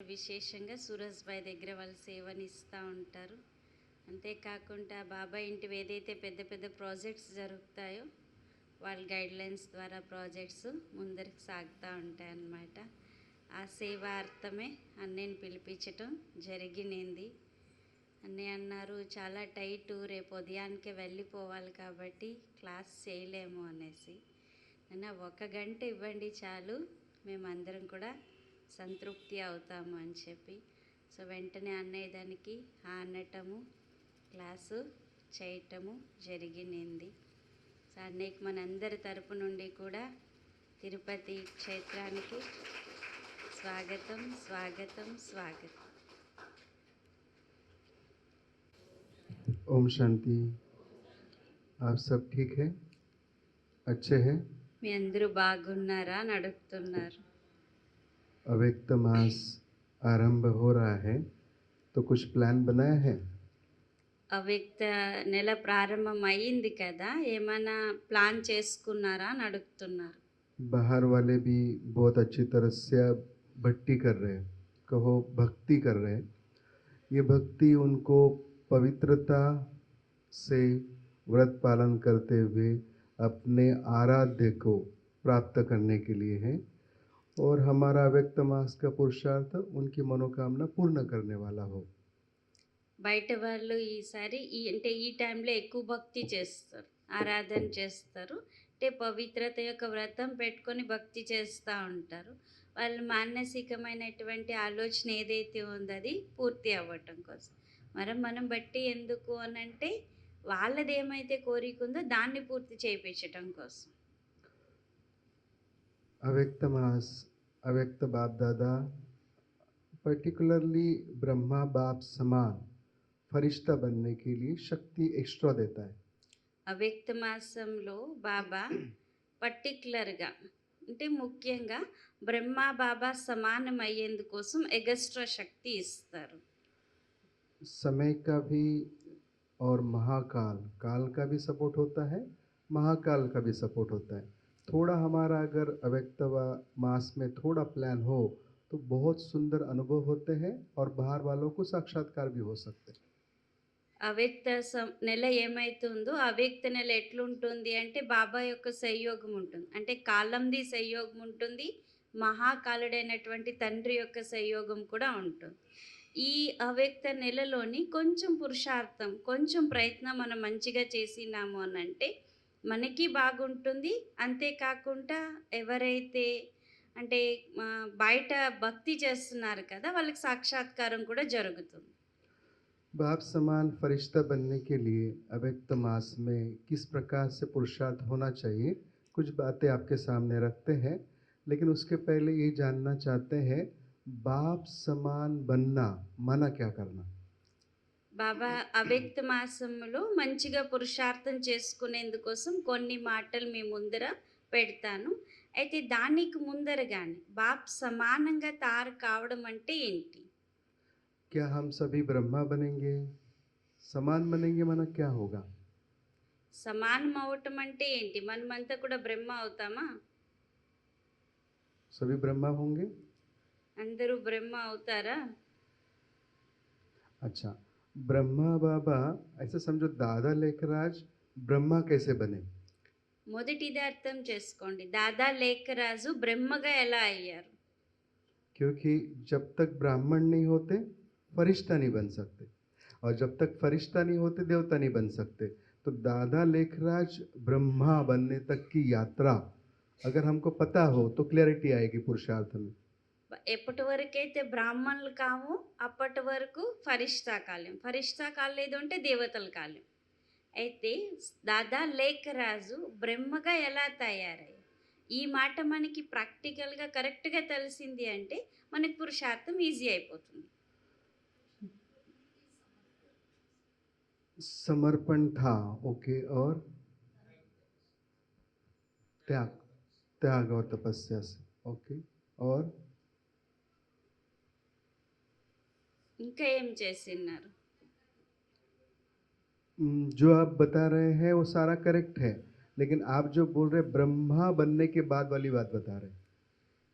విశేషంగా సూరజ్‌భాయ్ దగ్గర వాళ్ళు సేవనిస్తూ ఉంటారు. అంతేకాకుండా బాబా ఇంటివి ఏదైతే పెద్ద పెద్ద ప్రాజెక్ట్స్ జరుగుతాయో వాళ్ళ గైడ్లైన్స్ ద్వారా ప్రాజెక్ట్స్ ముందరికి సాగుతూ ఉంటాయన్నమాట. ఆ సేవార్థమే అన్నయ్యని పిలిపించటం జరిగినింది. అన్నయ్య అన్నారు, చాలా టైటు, రేపు ఉదయానికే వెళ్ళిపోవాలి కాబట్టి క్లాస్ చేయలేము అనేసి. అన్న 1 గంట ఇవ్వండి చాలు, మేమందరం కూడా సంతృప్తి అవుతాము అని చెప్పి. సో వెంటనే అన్నయ్య దానికి అనటము, క్లాసు చేయటము జరిగినింది. సో అన్నయ్యకి మనందరి తరపు నుండి కూడా తిరుపతి క్షేత్రానికి స్వాగతం స్వాగతం స్వాగతం. ओम शांति। आप सब ठीक है? अच्छे हैं? మీ అందరూ బాగున్నారా అని అడుగుతున్నారు. अव्यक्त मास आरंभ हो रहा है तो कुछ प्लान बनाया है? అవ్యక్త నెల ప్రారంభం అయ్యింది కదా, ఏమైనా ప్లాన్ చేసుకున్నారా అని అడుగుతున్నారు. बाहर वाले भी बहुत अच्छी तरह से भक्ति कर रहे हैं, कहो भक्ति कर रहे हैं। ये भक्ति उनको पवित्रता से व्रत पालन करते हुए अपने आराध्य को प्राप्त करने के लिए है, और हमारा व्यक्त मास का पुरुषार्थ उनकी मनोकामना पूर्ण करने वाला हो। బయట వాళ్ళు ఈసారి ఈ టైంలో ఎక్కువ భక్తి చేస్తారు, ఆరాధన చేస్తారు. అంటే పవిత్రత యొక్క వ్రతం పెట్టుకొని భక్తి చేస్తూ ఉంటారు. వాళ్ళు మానసికమైనటువంటి ఆలోచన ఏదైతే ఉందో అది పూర్తి అవ్వటం కోసం. మనం బట్టి ఎందుకు అనంటే వాళ్ళది ఏమైతే కోరిక ఉందో దాన్ని పూర్తి చేయించటం కోసం. अव्यक्त मास अव्यक्त बाप दादा पर्टिकुलरली ब्रह्मा बाप समान फरिश्ता बनने के लिए शक्ति एक्स्ट्रा देता है। అవ్యక్త మాసంలో బాబా పర్టికులర్గా అంటే ముఖ్యంగా బ్రహ్మ బాబా సమానం అయ్యేందుకోసం ఎగస్ట్రా శక్తి ఇస్తారు. समय का भी और महाकाल काल का भी सपोर्ट होता है, महाकाल का भी सपोर्ट होता है। थोड़ा हमारा अगर अव्यक्त मास में थोड़ा प्लान हो तो बहुत सुंदर अनुभव होते हैं और बाहर वालों को साक्षात्कार भी हो सकते हैं। అవ్యక్త నెల ఏమైతుందో అవ్యక్త నెల ఎట్లుంటుంది అంటే బాబా యొక్క సంయోగం ఉంటుంది, అంటే కాలంది సంయోగం ఉంటుంది, మహాకాలుడైనటువంటి తండ్రి యొక్క సంయోగం కూడా ఉంటుంది. ఈ అవ్యక్త నెలలోని కొంచెం పురుషార్థం, కొంచెం ప్రయత్నం మనం మంచిగా చేసినాము అని అంటే మనకి బాగుంటుంది. అంతేకాకుండా ఎవరైతే అంటే బయట భక్తి చేస్తున్నారు కదా వాళ్ళకి సాక్షాత్కారం కూడా జరుగుతుంది. बाप समान फरिश्ता बनने के लिए अव्यक्त मास में किस प्रकार से पुरुषार्थ होना चाहिए, कुछ बातें आपके सामने रखते हैं। लेकिन उसके पहले ये जानना चाहते हैं, बाप समान बनना माना क्या करना? బాబా అవ్యక్త మాసంలో మంచిగా పురుషార్థం చేసుకునేందుకోసం కొన్ని మాటలు మీ ముందర పెడతాను. అయితే దానికి ముందరగానే బాప్ సమానంగా తారు కావడం అంటే ఏంటి? क्या हम सभी ब्रह्मा बनेंगे? समान बनेंगे माना क्या होगा? సమానం అవటం అంటే ఏంటి? మనమంతా కూడా బ్రహ్మ అవుతామా? सभी ब्रह्मा होंगे? అందరూ బ్రహ్మ అవుతారా? अच्छा, ब्रह्मा बाबा ऐसे समझो, दादा लेखराज ब्रह्मा कैसे बने? మొదటిది అర్థం చేసుకోండి, దాదా లేఖరాజు బ్రహ్మగా ఎలా అయ్యారు? क्योंकि जब तक ब्राह्मण नहीं होते फरिश्ता नहीं बन सकते, और जब तक फरिश्ता नहीं होते देवता नहीं बन सकते। तो दादा लेखराज ब्रह्मा बनने तक की यात्रा अगर हमको पता हो तो क्लैरिटी आएगी पुरुषार्थ में। ఎప్పటి వరకైతే బ్రాహ్మణులు కాము అప్పటి వరకు ఫరిష్తా కాలేం, ఫరిష్తా కాలేదు అంటే దేవతలు కాలేం. అయితే దాదా లేఖరాజు బ్రహ్మగా ఎలా తయారయ్యారు? ఈ మాట మనకి ప్రాక్టికల్గా కరెక్ట్గా తెలిసింది అంటే మనకి పురుషార్థం ఈజీ అయిపోతుంది. समर्पण था, ओके, और त्याग, त्याग और तपस्या से, ओके, और ఇంకా ఏం చేసినారు? जो आप बता रहे हैं वो सारा करेक्ट है, लेकिन आप जो बोल रहे ब्रह्मा बनने के बाद वाली बात बता रहे हैं।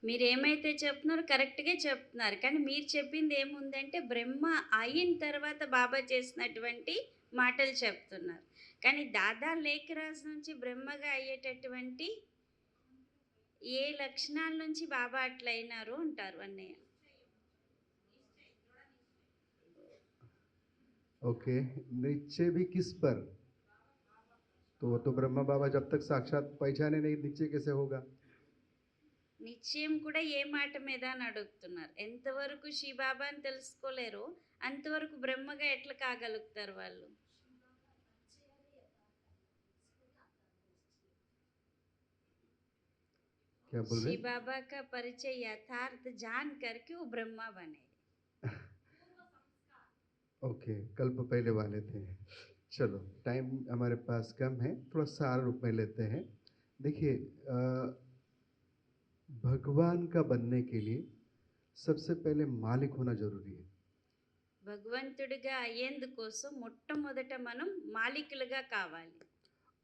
మీరేమైతే చెప్తున్నారో కరెక్ట్‌గే చెప్తున్నారు. కానీ మీరు చెప్పింది ఏముందంటే బ్రహ్మ అయిన తర్వాత బాబా చేసినటువంటి మాటలు చెప్తున్నారు. కానీ దాదా లేఖరాజు నుంచి బ్రహ్మగా అయ్యేటటువంటి ఏ లక్షణాల నుంచి బాబా అట్లయినారు అంటారు అన్నయ్య. ओके, निश्चय भी किस पर? तो वो तो ब्रह्मा बाबा जब तक साक्षात पहचाने नहीं, निश्चय कैसे होगा? నిశ్చయం కూడా ఏ మాట మీద అని అడుగుతున్నారు. ఎంతవరకు శివబాబాని తెలుసుకోలేరో అంతవరకు బ్రహ్మగా ఎట్లా కాగలుగుతారు వాళ్ళు? क्या बोल रहे? शिव बाबा का परिचय यथार्थ जान करके वो ब्रह्मा बने। ओके, कल्प पहले वाले थे। चलो, टाइम हमारे पास कम है, थोड़ा सार रूप में लेते हैं। देखिए, भगवान का बनने के लिए सबसे पहले मालिक होना जरूरी है। భగవంతుడిగా అయ్యేందుకోసం మొట్టమొదట మనం మాలికులుగా కావాలి.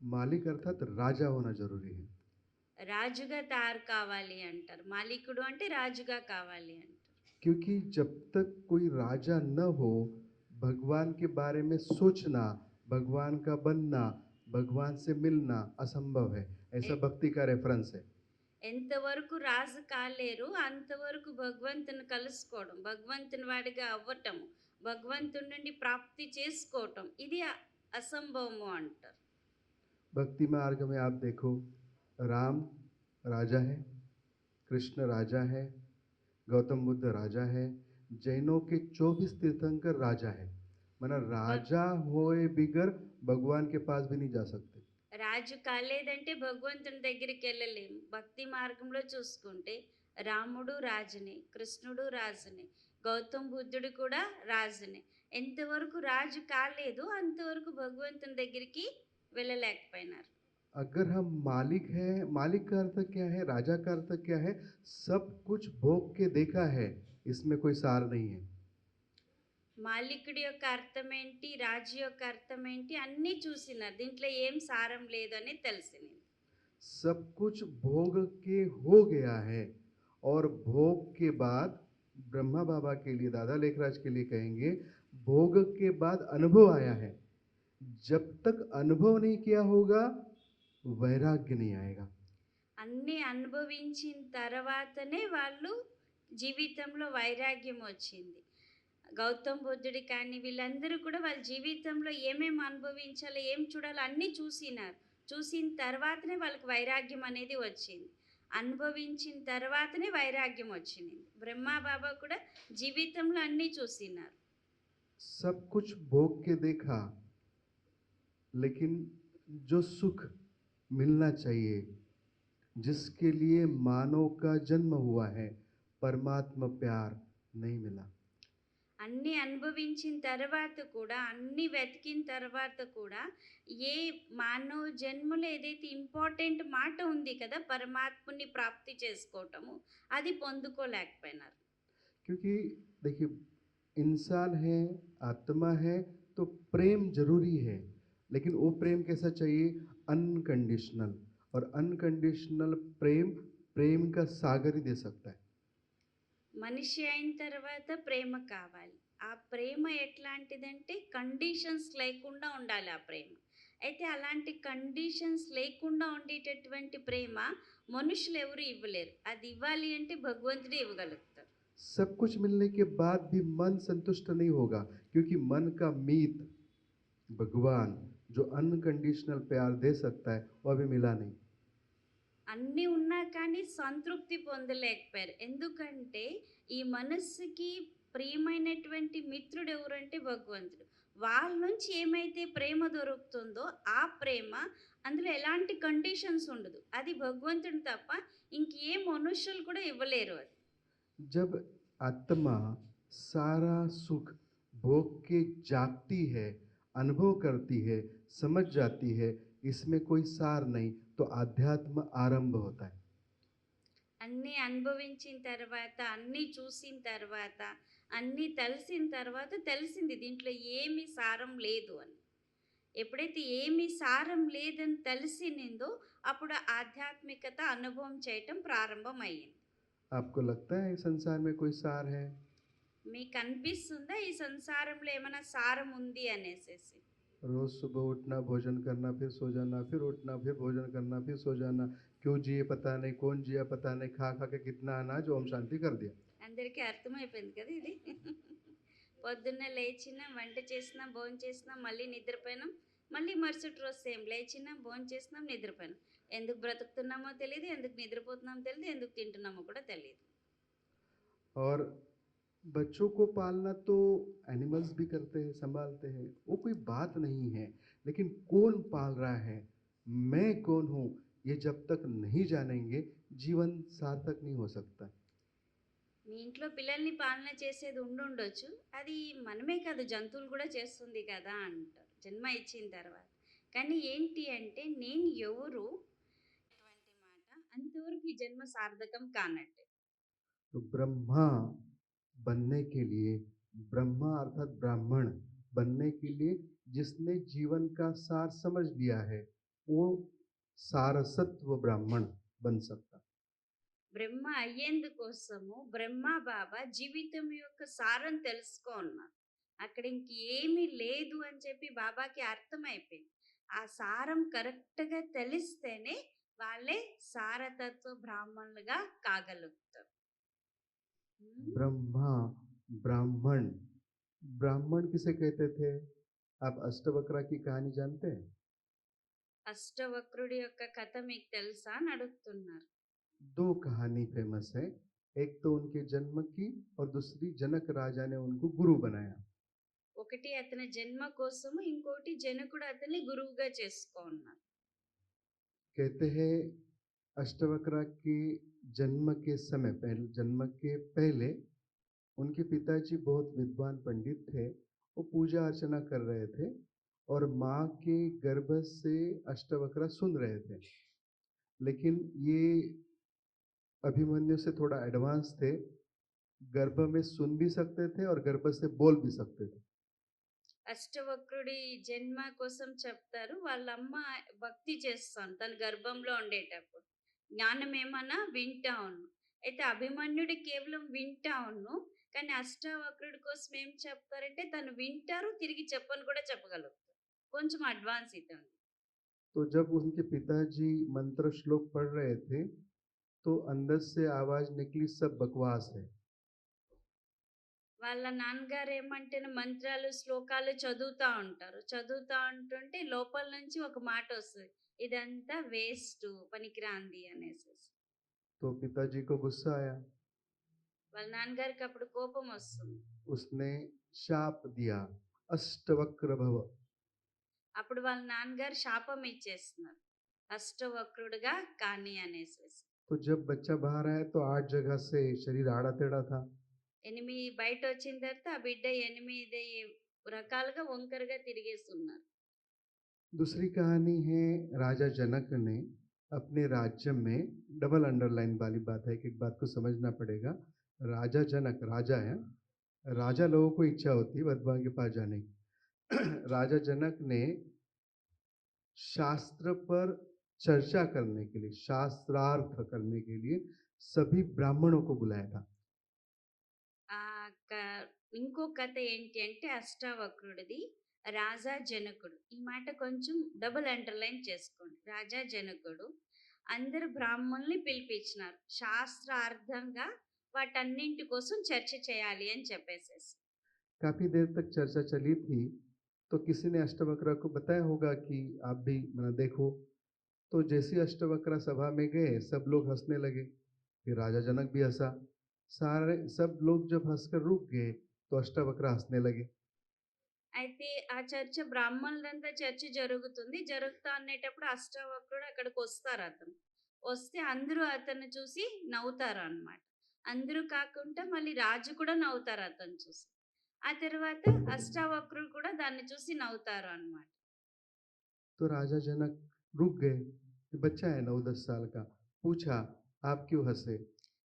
मालिक अर्थात राजा होना जरूरी है। రాజుగా తయారు కావాలి అంటారు. మాలికుడు అంటే రాజుగా కావాలి అంటారు. क्योंकि जब तक कोई राजा न हो, भगवान के बारे में सोचना, भगवान का बनना, भगवान से मिलना असंभव है। ऐसा भक्ति का रेफरेंस है। ఎంతవరకు రాజు కాలేరు అంతవరకు భగవంతుని కలుసుకోవడం, భగవంతుని వాడిగా అవ్వటం, భగవంతుని నుండి ప్రాప్తి చేసుకోవటం ఇది అసంభవము అంటారు. भक्ति मार्ग में आप देखो, राम राजा है, कृष्ण राजा है, गौतम बुद्ध राजा है, जैनों के 24 तीर्थंकर राजा है। माना राजा होए बिगर भगवान के पास भी नहीं जा सकते। రాజు కాలేదంటే భగవంతుని దగ్గరికి వెళ్ళలేము. భక్తి మార్గంలో చూసుకుంటే రాముడు రాజునే, కృష్ణుడు రాజునే, గౌతమ్ బుద్ధుడు కూడా రాజునే. ఎంతవరకు రాజు కాలేదు అంతవరకు భగవంతుని దగ్గరికి వెళ్ళలేకపోయినారు. अगर हम मालिक हैं, मालिक का अर्थ क्या है, राजा का अर्थ क्या है? सब कुछ भोग के देखा है, इसमें कोई सार नहीं है। మాలికుడి యొక్క అర్థం ఏంటి, రాజు యొక్క అర్థం ఏంటి అన్నీ చూసినారు. దీంట్లో ఏం సారం లేదు అని తెలిసింది. सब कुछ भोग के हो गया है, और भोग के बाद ब्रह्मा बाबा के लिए, दादा लेखराज के लिए कहेंगे, भोग के बाद अनुभव आया है। जब तक अनुभव नहीं किया होगा, वैराग्य नहीं आएगा। అన్నీ అనుభవించిన తర్వాతనే వాళ్ళు జీవితంలో వైరాగ్యం వచ్చింది. గౌతమ్ బుద్ధుడు కానీ వీళ్ళందరూ కూడా వాళ్ళ జీవితంలో ఏమేమి అనుభవించాలో, ఏం చూడాలో అన్నీ చూసినారు. చూసిన తర్వాతనే వాళ్ళకి వైరాగ్యం అనేది వచ్చింది. అనుభవించిన తర్వాతనే వైరాగ్యం వచ్చింది. బ్రహ్మా బాబా కూడా జీవితంలో అన్నీ చూసినారు. सब कुछ भोग के देखा, लेकिन जो सुख मिलना चाहिए, जिसके लिए मानव का जन्म हुआ है, परमात्मा प्यार नहीं मिला। అన్నీ అనుభవించిన తర్వాత కూడా, అన్నీ వెతికిన తర్వాత కూడా ఏ మానవ జన్మలో ఏదైతే ఇంపార్టెంట్ మాట ఉంది కదా పరమాత్ముని ప్రాప్తి చేసుకోవటము, అది పొందుకోలేకపోయినారు. क्योंकि देखिए, इंसान है, आत्मा है, तो प्रेम जरूरी है, लेकिन वो प्रेम कैसा चाहिए? अनकंडीशनल। और अनकंडीशनल प्रेम प्रेम का सागर ही दे सकता है। మనిషి అయిన తర్వాత ప్రేమ కావాలి. ఆ ప్రేమ ఎట్లాంటిదంటే కండిషన్స్ లేకుండా ఉండాలి ఆ ప్రేమ. అయితే అలాంటి కండిషన్స్ లేకుండా ఉండేటటువంటి ప్రేమ మనుషులు ఎవరు ఇవ్వలేరు. అది ఇవ్వాలి అంటే భగవంతుడే ఇవ్వగలుగుతారు. सब कुछ मिलने के बाद भी मन संतुष्ट नहीं होगा, क्योंकि मन का मीत भगवान जो अनकंडीशनल प्यार दे सकता है, वो अभी मिला नहीं। అన్నీ ఉన్నా కానీ సంతృప్తి పొందలేకపోయారు. ఎందుకంటే ఈ మనస్సుకి ప్రియమైనటువంటి మిత్రుడు ఎవరంటే భగవంతుడు. వాళ్ళ నుంచి ఏమైతే ప్రేమ దొరుకుతుందో ఆ ప్రేమ అందులో ఎలాంటి కండిషన్స్ ఉండదు. అది భగవంతుడు తప్ప ఇంకే మనుషులు కూడా ఇవ్వలేరు అది. जब आत्मा सारा सुख भोग के जागती है, अनुभव करती है, समझ जाती है, इसमें कोई सार नहीं, तो आध्यात्म आरंभ होता है। అన్నీ అనుభవించిన తర్వాత, అన్నీ చూసిన తర్వాత, అన్నీ తెలిసిన తర్వాత తెలిసింది దీంట్లో ఏమీ సారం లేదు అని. ఎప్పుడైతే ఏమీ సారం లేదని తెలిసినిందో అప్పుడు ఆధ్యాత్మికత అనుభవం చేయటం ప్రారంభమయ్యింది. आपको लगता है इस संसार में कोई सार है? మీకు అనిపిస్తుందా ఈ సంసారంలో ఏమైనా సారం ఉంది అనేసేసి? रोज सुबह उठना, भोजन करना, फिर सो जाना, फिर उठना, फिर भोजन करना, फिर सो जाना। क्यों जिए पता नहीं, कौन जिया पता नहीं, खा खा के कितना अनाज ओम शांति कर दिया। అందరికీ అర్థమైపోయింది కదా ఇది. పొద్దున్నే లేచినాం, వంట చేసినాం, భోంచేసినాం, మళ్ళీ నిద్రపోయినాం. మళ్ళీ మరుసటి రోజు సేమ్ లేచినాం, భోంచేసినాం, నిద్రపోయినాం. ఎందుకు బ్రతుకుతున్నామో తెలీదు, ఎందుకు నిద్రపోతున్నామో తెలీదు, ఎందుకు తింటున్నామో కూడా తెలీదు. और बच्चों को पालना तो एनिमल्स भी करते हैं, संभालते हैं, वो कोई बात नहीं है। लेकिन कौन पाल रहा है, मैं कौन हूँ, ये जब तक नहीं जानेंगे जीवन सार्थक नहीं हो सकता। మీ ఇంట్లో పిల్లల్ని పాలన చేసేది ఉండుండొచ్చు. అది మనమే కాదు జంతువులు కూడా చేస్తుంది కదా అంటారు జన్మ ఇచ్చిన తర్వాత. కానీ ఏంటి అంటే నేను ఎవరు అటువంటి మాట అంతవరకు ఈ జన్మ సార్థకం కానట్టే. तो ब्रह्मा बनने के लिए, ब्रह्मा अर्थात ब्राह्मण बनने के लिए जिसने जीवन का सार समझ लिया है, वो सारसत्व ब्राह्मण बन सकता। బ్రహ్మ అయ్యేందుకోసము బ్రహ్మ బాబా జీవితం యొక్క సారం తెలుసుకో ఉన్నారు. అక్కడ ఇంకేమీ లేదు అని చెప్పి బాబాకి అర్థమైపోయింది. ఆ సారం కరెక్ట్‌గా తెలిస్తేనే వాళ్ళే సారతత్వ బ్రాహ్మణులుగా కాగలుగుతారు. హ్మ్. ब्रह्मा ब्राह्मण, ब्राह्मण किसे कहते थे? आप अष्टवक्रा की कहानी जानते हैं? అష్టవక్రుడి యొక్క కథ మీకు తెలుసా అని అడుగుతున్నారు. दो कहानी फेमस है। एक तो उनके जन्म की और दूसरी जनक राजा ने उनको गुरु बनाया। ఒకటి అతని జన్మ కోసము, ఇంకోటి జనకుడు అతన్ని గురువుగా చేసుకో ఉన్నారు. कहते हैं अष्टवक्रा के जन्म के समय, पहले जन्म के पहले उनके पिताजी बहुत विद्वान पंडित थे। वो पूजा अर्चना कर रहे थे और माँ के गर्भ से अष्टवक्रा सुन रहे थे। लेकिन ये अभिमन्यु से थोड़ा एडवांस थे, गर्भ में सुन भी सकते थे और गर्भ से बोल भी सकते थे। అష్టవక్రుడి జన్మ కోసం చెప్తారు. వాళ్ళమ్మ భక్తి చేస్తాను తన గర్భంలో ఉండేటప్పుడు. జ్ఞానం ఏమన్నా వింటా ఉన్ను. అయితే అభిమన్యుడు కేవలం వింటా ఉన్ను. కానీ అష్టవక్రుడి కోసం ఏం చెప్తారంటే తను వింటారు, తిరిగి చెప్పను కూడా చెప్పగలుగుతారు. కొంచెం అడ్వాన్స్ ఇతను. तो जब उनके पिताजी मंत्र श्लोक पढ़ रहे थे, तो अंदर से आवाज निकली सब बकवास है। వాళ్ళ నాన్నగారు ఏమంటేనే మంత్రాలు, శ్లోకాలు చదువుతా ఉంటారు. చదువుతా ఉంటుంటే లోపల నుంచి ఒక మాటొస్తది. ఇదంతా వేస్టు, పనికిరాంది అనేసేసి. तो पिताजी को गुस्सा आया। వాళ్ళ నాన్నగారికి అప్పుడు కోపమొస్తుంది. उसने शाप दिया, अष्टवक्र भव। అప్పుడు వాళ్ళ నాన్నగారు శాపం ఇచ్చేస్తున్నారు. అష్టవక్రుడుగా కానీ అనేసేసి. तो जब बच्चा बाहर आया तो 8 जगह से शरीर आड़ा टेढ़ा था। బయటొచ్చిన తర్వాత ఆ బిడ్డ 8 రకాలుగా వంకరగా తిరిగేస్తున్నారు. दूसरी कहानी है राजा जनक ने अपने राज्य में, डबल अंडरलाइन वाली बात है, एक बात को समझना पड़ेगा। राजा जनक राजा है, राजा लोगों को इच्छा होती है भगवान के पास जाने की। राजा जनक ने शास्त्र पर चर्चा करने के लिए, शास्त्रार्थ करने के लिए सभी ब्राह्मणों को बुलाया था। ఆ క ఇంకో కథ ఏంటి అంటే అష్టావక్రుడిది. రాజా జనకుడు. ఈ మాట కొంచెం డబుల్ అండర్‌లైన్ చేసుకోండి. రాజా జనకుడు అందరు బ్రాహ్మణుల్ని పిలిపించినారు. శాస్త్రార్థంగా వాటన్నింటి కోసం చర్చ చేయాలి అని చెప్పేసేసి. काफी देर तक चर्चा चली थी, तो किसी ने अष्टवक्रा को बताया होगा कि आप भी देखो। तो जैसे ही अष्टवक्रा सभा में गए, सब लोग हंसने लगे। फिर राजा जनक भी हंसा। सारे सब लोग जब हंसकर रुक गए, तो अष्टवक्रा हंसने लगे। అయితే ఆ చర్చ బ్రాహ్మణులంతా చర్చ జరుగుతుంది. జరుగుతా అనేటప్పుడు అష్టావక్రుడు అక్కడికొస్తారు అతను. వస్తే అందరూ అతన్ని చూసి నవ్వుతారనమాట. అందరూ కాకుండా మళ్ళీ రాజు కూడా నవ్వుతారు అతన్ని చూసి. ఆ తర్వాత అష్టావక్రుడు కూడా దాన్ని చూసి నవ్వుతారు అన్నమాట. तो राजा जनक रुक गए। कि बच्चा है 9-10 साल का, पूछा आप क्यों हंसे?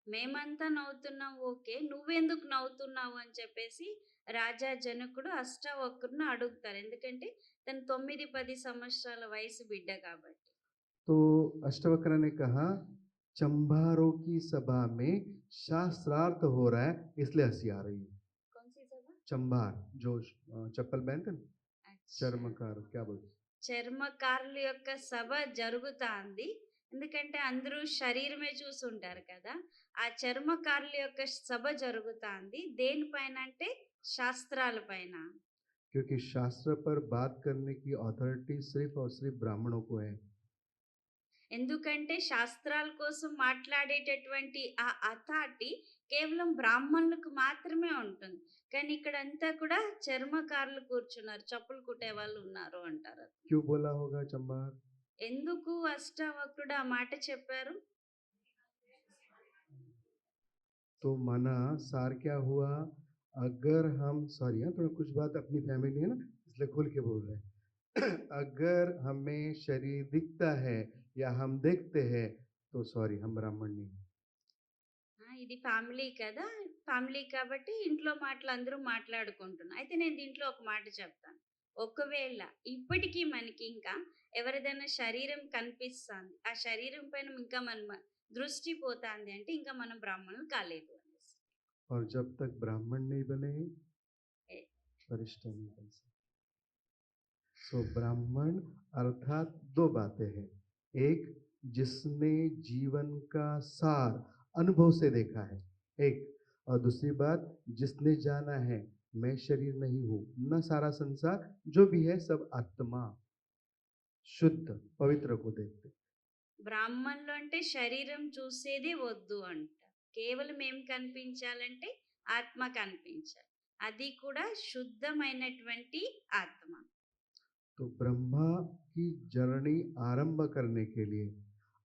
మేమంతా నవ్వుతున్నాం ఓకే. నువ్వెందుకు నవ్వుతున్నావు అని చెప్పేసి రాజా జనకుడు అష్టావక్రుడిని అడుగుతారు. ఎందుకంటే తను 9, 10 సంవత్సరాల వయసు బిడ్డ కాబట్టి. तो अष्टवक्र ने कहा, चंबारों की सभा में शास्त्रार्थ हो रहा है इसलिए हंसी आ रही है। कौन सी सभा? चंबार जो चप्पल पहनते ना, अच्छा. चर्मकार क्या बोलते, చర్మకారుల యొక్క సభ జరుగుతాంది. ఎందుకంటే అందరూ శరీరమే చూసుంటారు కదా! ఆ చర్మకారుల యొక్క సభ జరుగుతాంది. దేనిపైన అంటే శాస్త్రాల పైన. क्योंकि शास्त्र पर बात करने की अथॉरिटी सिर्फ और सिर्फ ब्राह्मणों को है। ఎందుకంటే శాస్త్రాల కోసం మాట్లాడేటటువంటి ఆ అథారిటీ కేవలం బ్రాహ్మణులకు మాత్రమే ఉంటుంది. కానీ ఇక్కడంతా కూడా చర్మకారులు కూర్చున్నారు. చెప్పులు కుట్టే వాళ్ళు ఉన్నారు అంటారు. क्यों बोला होगा चंबार? ఎందుకు అష్టావక్రుడు ఆ మాట చెప్పారు? तो माना सार क्या हुआ, अगर हम सॉरी हाँ थोड़ा कुछ बात अपनी फैमिली है ना इसलिए खुल के बोल रहे हैं। अगर हमें शरीर दिखता है या हम देखते हैं तो सॉरी हम ब्राह्मण नहीं। ఇది ఫ్యామిలీ కదా! ఫ్యామిలీ కాబట్టి ఇంట్లో మాటలు అందరూ మాట్లాడుకుంటున్నాం. అయితే నేను దీంట్లో ఒక మాట చెప్తాను. ఒకవేళ ఇప్పటికి మనకి ఇంకా ఎవరిదైనా శరీరం కనిపిస్తాంది. ఆ శరీరం పైన ఇంకా మన దృష్టి పోతాంది అంటే ఇంకా మనం బ్రాహ్మణులు కాలేదు అనేసి. और जब तक ब्राह्मण नहीं बने ఏ वरिष्ठ नहीं बन सकते। सो ब्राह्मण अर्थात दो बातें हैं, एक जिसने जीवन का सार अनुभव से देखा है, एक और दूसरी बात जिसने जाना है मैं शरीर नहीं हूं, न सारा संसार जो भी है सब आत्मा शुद्ध पवित्र को देखते। బ్రాహ్మణులు అంటే శరీరం చూసేదే వద్దు అంటారు. కేవలం ఏం కనిపించాలంటే ఆత్మ కనిపించాలి. అది కూడా శుద్ధమైనటువంటి ఆత్మ. तो ब्रह्मा की जर्नी आरंभ करने के लिए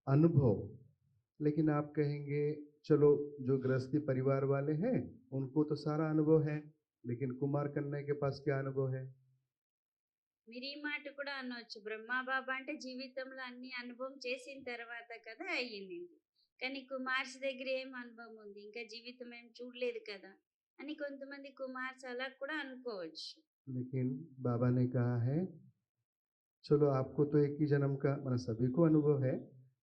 अनुभव, लेकिन आप कहेंगे चलो जो गृहस्थी परिवार वाले हैं उनको तो सारा अनुभव है, लेकिन कुमार कन्या के पास क्या अनुभव है? మీరు ఈ మాట కూడా అనొచ్చు. బ్రహ్మబాబా అంటే జీవితంలో అన్ని అనుభవం చేసిన తర్వాత కదా అయ్యింది. కానీ కుమార్స్ దగ్గర ఏం అనుభవం ఉంది? ఇంకా జీవితం ఏం చూడలేదు కదా! అని కొంతమంది కుమార్స్ అలా కూడా అనుకోవచ్చు. लेकिन बाबा ने कहा है चलो आपको तो एक ही जन्म का मतलब सभी को अनुभव है,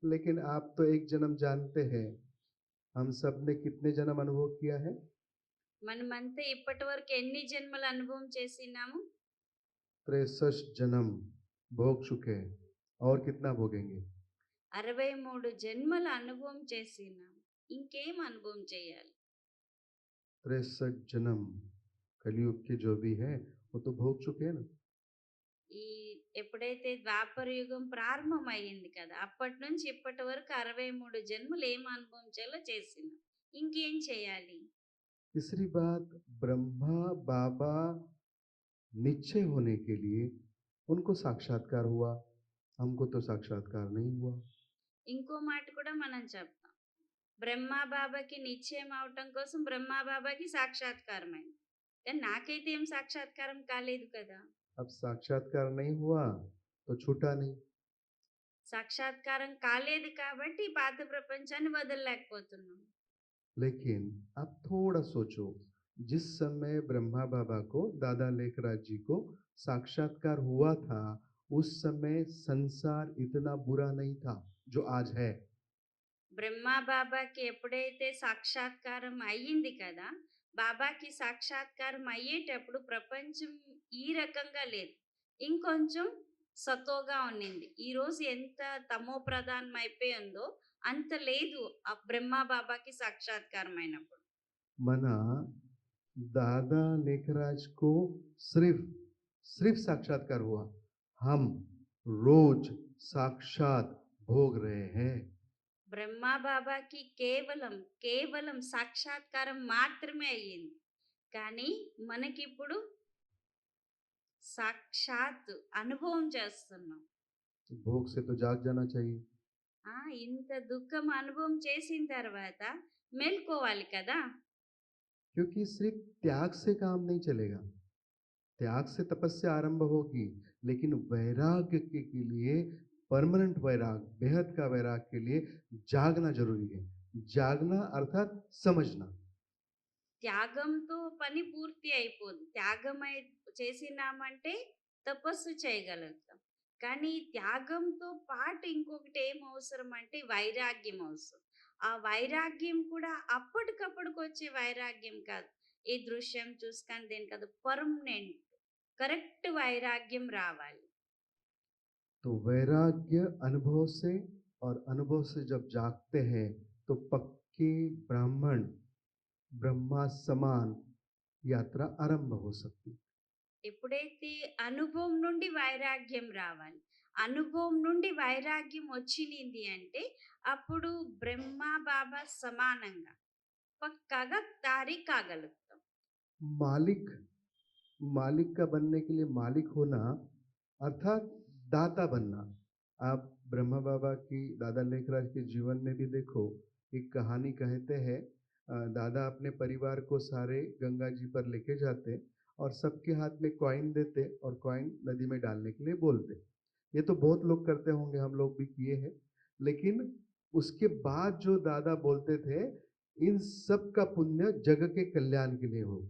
लेकिन आप तो एक जन्म जानते हैं, हम सब ने कितने जन्म अनुभव किया है? మనమంతా ఇప్పటివరకు ఎన్ని జన్మల అనుభవం చేసినాము? 63 जन्म भोग चुके हैं और कितना भोगेंगे? 63 జన్మల అనుభవం చేసినాము. ఇంకేం అనుభవం చేయాలి? 63 जन्म कलयुग के जो भी है वो तो भोग चुके हैं ना। ఈ ఎప్పుడైతే ద్వాపర యుగం ప్రారంభమయ్యింది కదా! అప్పటి నుంచి ఇప్పటి వరకు 63 జన్మలు ఏం అనుభవం చేయాలో చేసినాం. ఇంకేం చేయాలి? तीसरी बात, ब्रह्मा बाबा निश्चय होने के लिए उनको साक्षात्कार हुआ, हमको तो साक्षात्कार नहीं हुआ। ఇంకో మాట కూడా మనం చెప్తాం. బ్రహ్మ బాబాకి నిశ్చయం అవటం కోసం బ్రహ్మ బాబాకి సాక్షాత్కారమైంది. కానీ నాకైతే ఏం సాక్షాత్కారం కాలేదు కదా! अब साक्षात्कार नहीं हुआ तो छूटा नहीं। సాక్షాత్కారం కాలేదు కాబట్టి పాత ప్రపంచాన్ని వదలలేకపోతున్నాం. लेकिन अब थोड़ा सोचो, जिस समय ब्रह्मा बाबा को दादा लेखराज जी को साक्षात्कार हुआ था उस समय संसार इतना बुरा नहीं था जो आज है। బ్రహ్మ బాబాకి ఎప్పుడైతే సాక్షాత్కారం అయ్యింది కదా! బాబాకి సాక్షాత్కారం అయ్యేటప్పుడు ప్రపంచం ఈ రకంగా లేదు. ఇంకొంచెం సతోగా ఉన్నింది. ఈరోజు ఎంత తమో ప్రధానం అయిపోయిందో అంత లేదు ఆ బ్రహ్మ బాబాకి సాక్షాత్కారం అయినప్పుడు. मना दादा लेखराज को सिर्फ सिर्फ साक्षात्कार हुआ, हम रोज साक्षात भोग रहे हैं। బ్రహ్మ బాబాకి కేవలం సాక్షాత్కారం మాత్రమే అయ్యింది. కానీ మనకిప్పుడు సాక్షాత్ అనుభవం చేస్తున్నాం. भोग से तो जाग जाना चाहिए। ఇంత దుఃఖం అనుభవం చేసిన తర్వాత మేల్కోవాలి కదా! क्योंकि सिर्फ त्याग से काम नहीं चलेगा, त्याग से तपस्या आरंभ होगी, लेकिन वैराग्य के लिए परमानेंट वैराग, बेहद का वैराग के लिए जागना जरूरी है। जागना अर्थात समझना। త్యాగంతో పని పూర్తి అయిపోదు. చేసినామంటే తపస్సు చేయగలుగుతాం. కానీ త్యాగంతో పాటు ఇంకొకటి ఏం అవసరం అంటే వైరాగ్యం అవసరం. ఆ వైరాగ్యం కూడా అప్పటికప్పుడుకొచ్చే వైరాగ్యం కాదు. ఈ దృశ్యం చూసుకొని దేని కాదు. పర్మనెంట్. కరెక్ట్ వైరాగ్యం రావాలి. तो वैराग्य अनुभव से और अनुभव से जब जागते हैं तो पक्के ब्राह्मण ब्रह्मा समान यात्रा आरंभ हो सकती है। ఎప్పుడైతే అనుభవం నుండి వైరాగ్యం రావాలి. అనుభవం నుండి వైరాగ్యం వచ్చినింది అంటే అప్పుడు బ్రహ్మ, బాబా సమానంగా పక్కాగా తారీ కాగలుగుతాం. मालिक मालिक का बनने के लिए मालिक होना अर्थात दाता बनना। आप ब्रह्मा बाबा की दादा लेखराज के जीवन में भी देखो, एक कहानी कहते हैं, दादा अपने परिवार को सारे गंगा जी पर लेके जाते और सबके हाथ में कॉइन देते और कॉइन नदी में डालने के लिए बोलते। ये तो बहुत लोग करते होंगे, हम लोग भी किए हैं। लेकिन उसके बाद जो दादा बोलते थे, इन सब का पुण्य जग के कल्याण के लिए हो।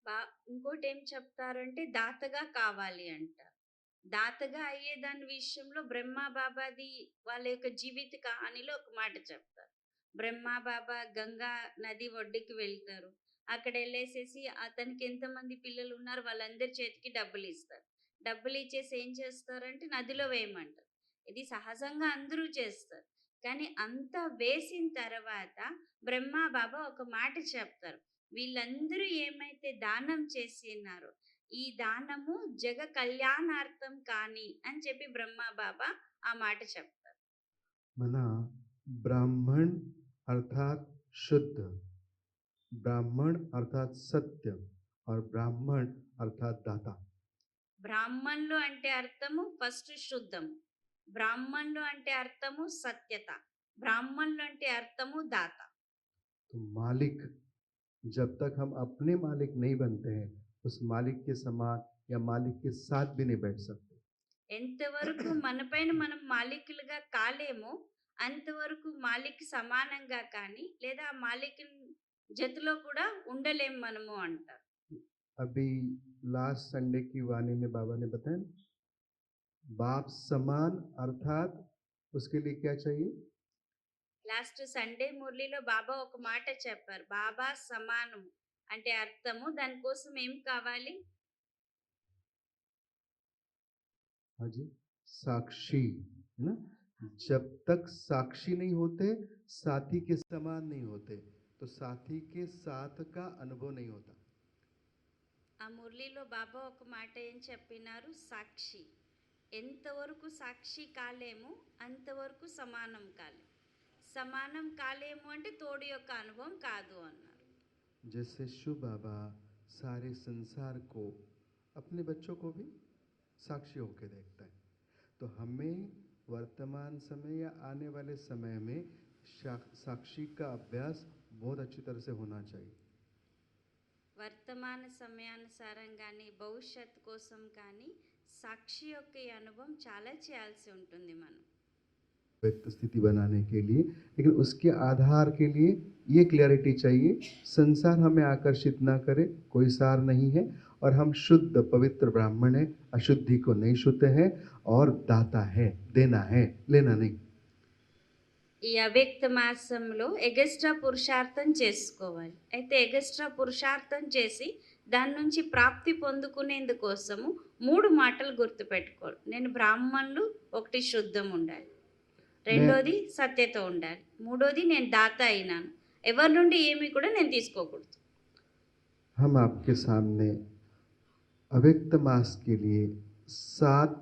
బా ఇంకోటేం చెప్తారంటే దాతగా కావాలి అంటారు. దాతగా అయ్యేదాని విషయంలో బ్రహ్మ బాబాది వాళ్ళ యొక్క జీవిత కహానిలో ఒక మాట చెప్తారు. బ్రహ్మ బాబా గంగా నది ఒడ్డుకి వెళ్తారు. అక్కడెళ్ళేసేసి అతనికి ఎంతమంది పిల్లలున్నారో వాళ్ళందరి చేతికి డబ్బులిస్తారు. డబ్బులిచ్చేసి ఏం చేస్తారంటే నదిలో వేయమంటారు. ఇది సహజంగా అందరూ చేస్తారు. కానీ అంతా వేసిన తర్వాత బ్రహ్మ బాబా ఒక మాట చెప్తారు. వీళ్ళందరూ ఏమైతే దానం చేసినారో ఈ దానము జగ కళ్యాణార్థం కానీ అని చెప్పి బ్రహ్మ బాబా ఆ మాట చెప్తారు. मना ब्राह्मण अर्थात शुद्ध, ब्राह्मण अर्थात सत्य और ब्राह्मण अर्थात दाता। బ్రాహ్మణులు అంటే అర్థము ఫస్ట్ శుద్ధము, బ్రాహ్మణులు అంటే అర్థము సత్యత, బ్రాహ్మణులు అంటే అర్థము దాత. तो मालिक, जब तक हम अपने मालिक नहीं बनते हैं, उस मालिक के समान या मालिक के साथ भी नहीं बैठ सकते। ఎంతవరకు మనపైన మనం మాలికులుగా కాలేమో అంతవరకు మాలిక్ సమానంగా కానీ లేదా ఆ మాలిక్ జతలో కూడా ఉండలేం మనము అంటారు. अभी लास्ट संडे की वाणी में बाबा ने बताया, बाप समान अर्थात उसके लिए क्या चाहिए? లాస్ట్ సండే మురళిలో బాబా ఒక మాట చెప్పారు. బాబా సమానం అంటే అర్థము దానికోసం ఏం కావాలి? हाँ जी, साक्षी, है ना? जब तक साक्षी नहीं होते, साथी के समान नहीं होते, तो साथी के साथ का अनुभव नहीं होता। ఆ మురళిలో బాబా ఒక మాట ఏం చెప్పినారు? సాక్షి. ఎంతవరకు సాక్షి కాలేమో అంతవరకు సమానం కాలేము. సమానం కాలేము అంటే తోడు యొక్క అనుభవం కాదు అన్నారు. जैसे शिव बाबा सारे संसार को, अपने बच्चों को भी साक्षी होकर देखता है, तो हमें वर्तमान समय या आने वाले समय में साक्षी का अभ्यास बहुत अच्छी तरह से होना चाहिए। వర్తమాన సమయానుసారం కానీ భవిష్యత్ కోసం కానీ సాక్షి యొక్క ఈ అనుభవం చాలా చేయాల్సి ఉంటుంది మనం. व्यक्त स्थिति बनाने के लिए, लेकिन उसके आधार के लिए ये क्लैरिटी चाहिए, संसार हमें आकर्षित ना करे, कोई सार नहीं है, और हम शुद्ध पवित्र ब्राह्मण हैं, अशुद्धि को नहीं छूते हैं, और दाता है, देना है, लेना नहीं। ఈ అవ్యక్త మాసంలో ఎగస్ట్రా పురుషార్థం చేసుకోవాలి. అయితే ఎగస్ట్రా పురుషార్థం చేసి దాని నుంచి ప్రాప్తి పొందుకునేందుకోసము 3 మాటలు గుర్తుపెట్టుకోవాలి. నేను బ్రాహ్మణులు, ఒకటి శుద్ధం ఉండాలి, రెండోది సత్యత ఉండాలి, మూడోది నేను దాత అయినాను, ఎవరి నుండి ఏమి కూడా నేను తీసుకోకూడదు. हम आपके सामने अव्यक्त मास के लिए 7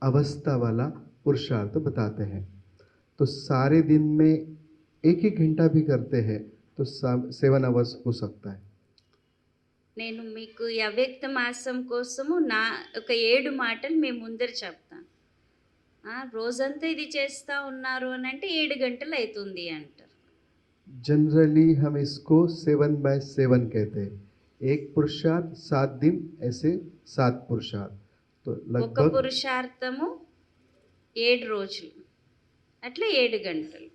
अवस्था वाला पुरुषार्थ बताते हैं। तो सारे दिन में एक एक घंटा भी करते हैं तो 7 अवर्स हो सकता है। నేను మీకు ఈ అవ్యక్త మాసం కోసము నా ఒక 7 మాటలు మీ ముందర చెప్తాను. రోజంతా ఇది చేస్తూ ఉన్నారు అని అంటే 7 గంటలు అవుతుంది అంటారు. जनरली हम इसको 7/7 कहते हैं, एक पुरुषार्थ 7 दिन, ऐसे 7 पुरुषार्थ, तो ఒక लगभग పురుషార్థము 7 రోజులు అట్లా 7 గంటలు.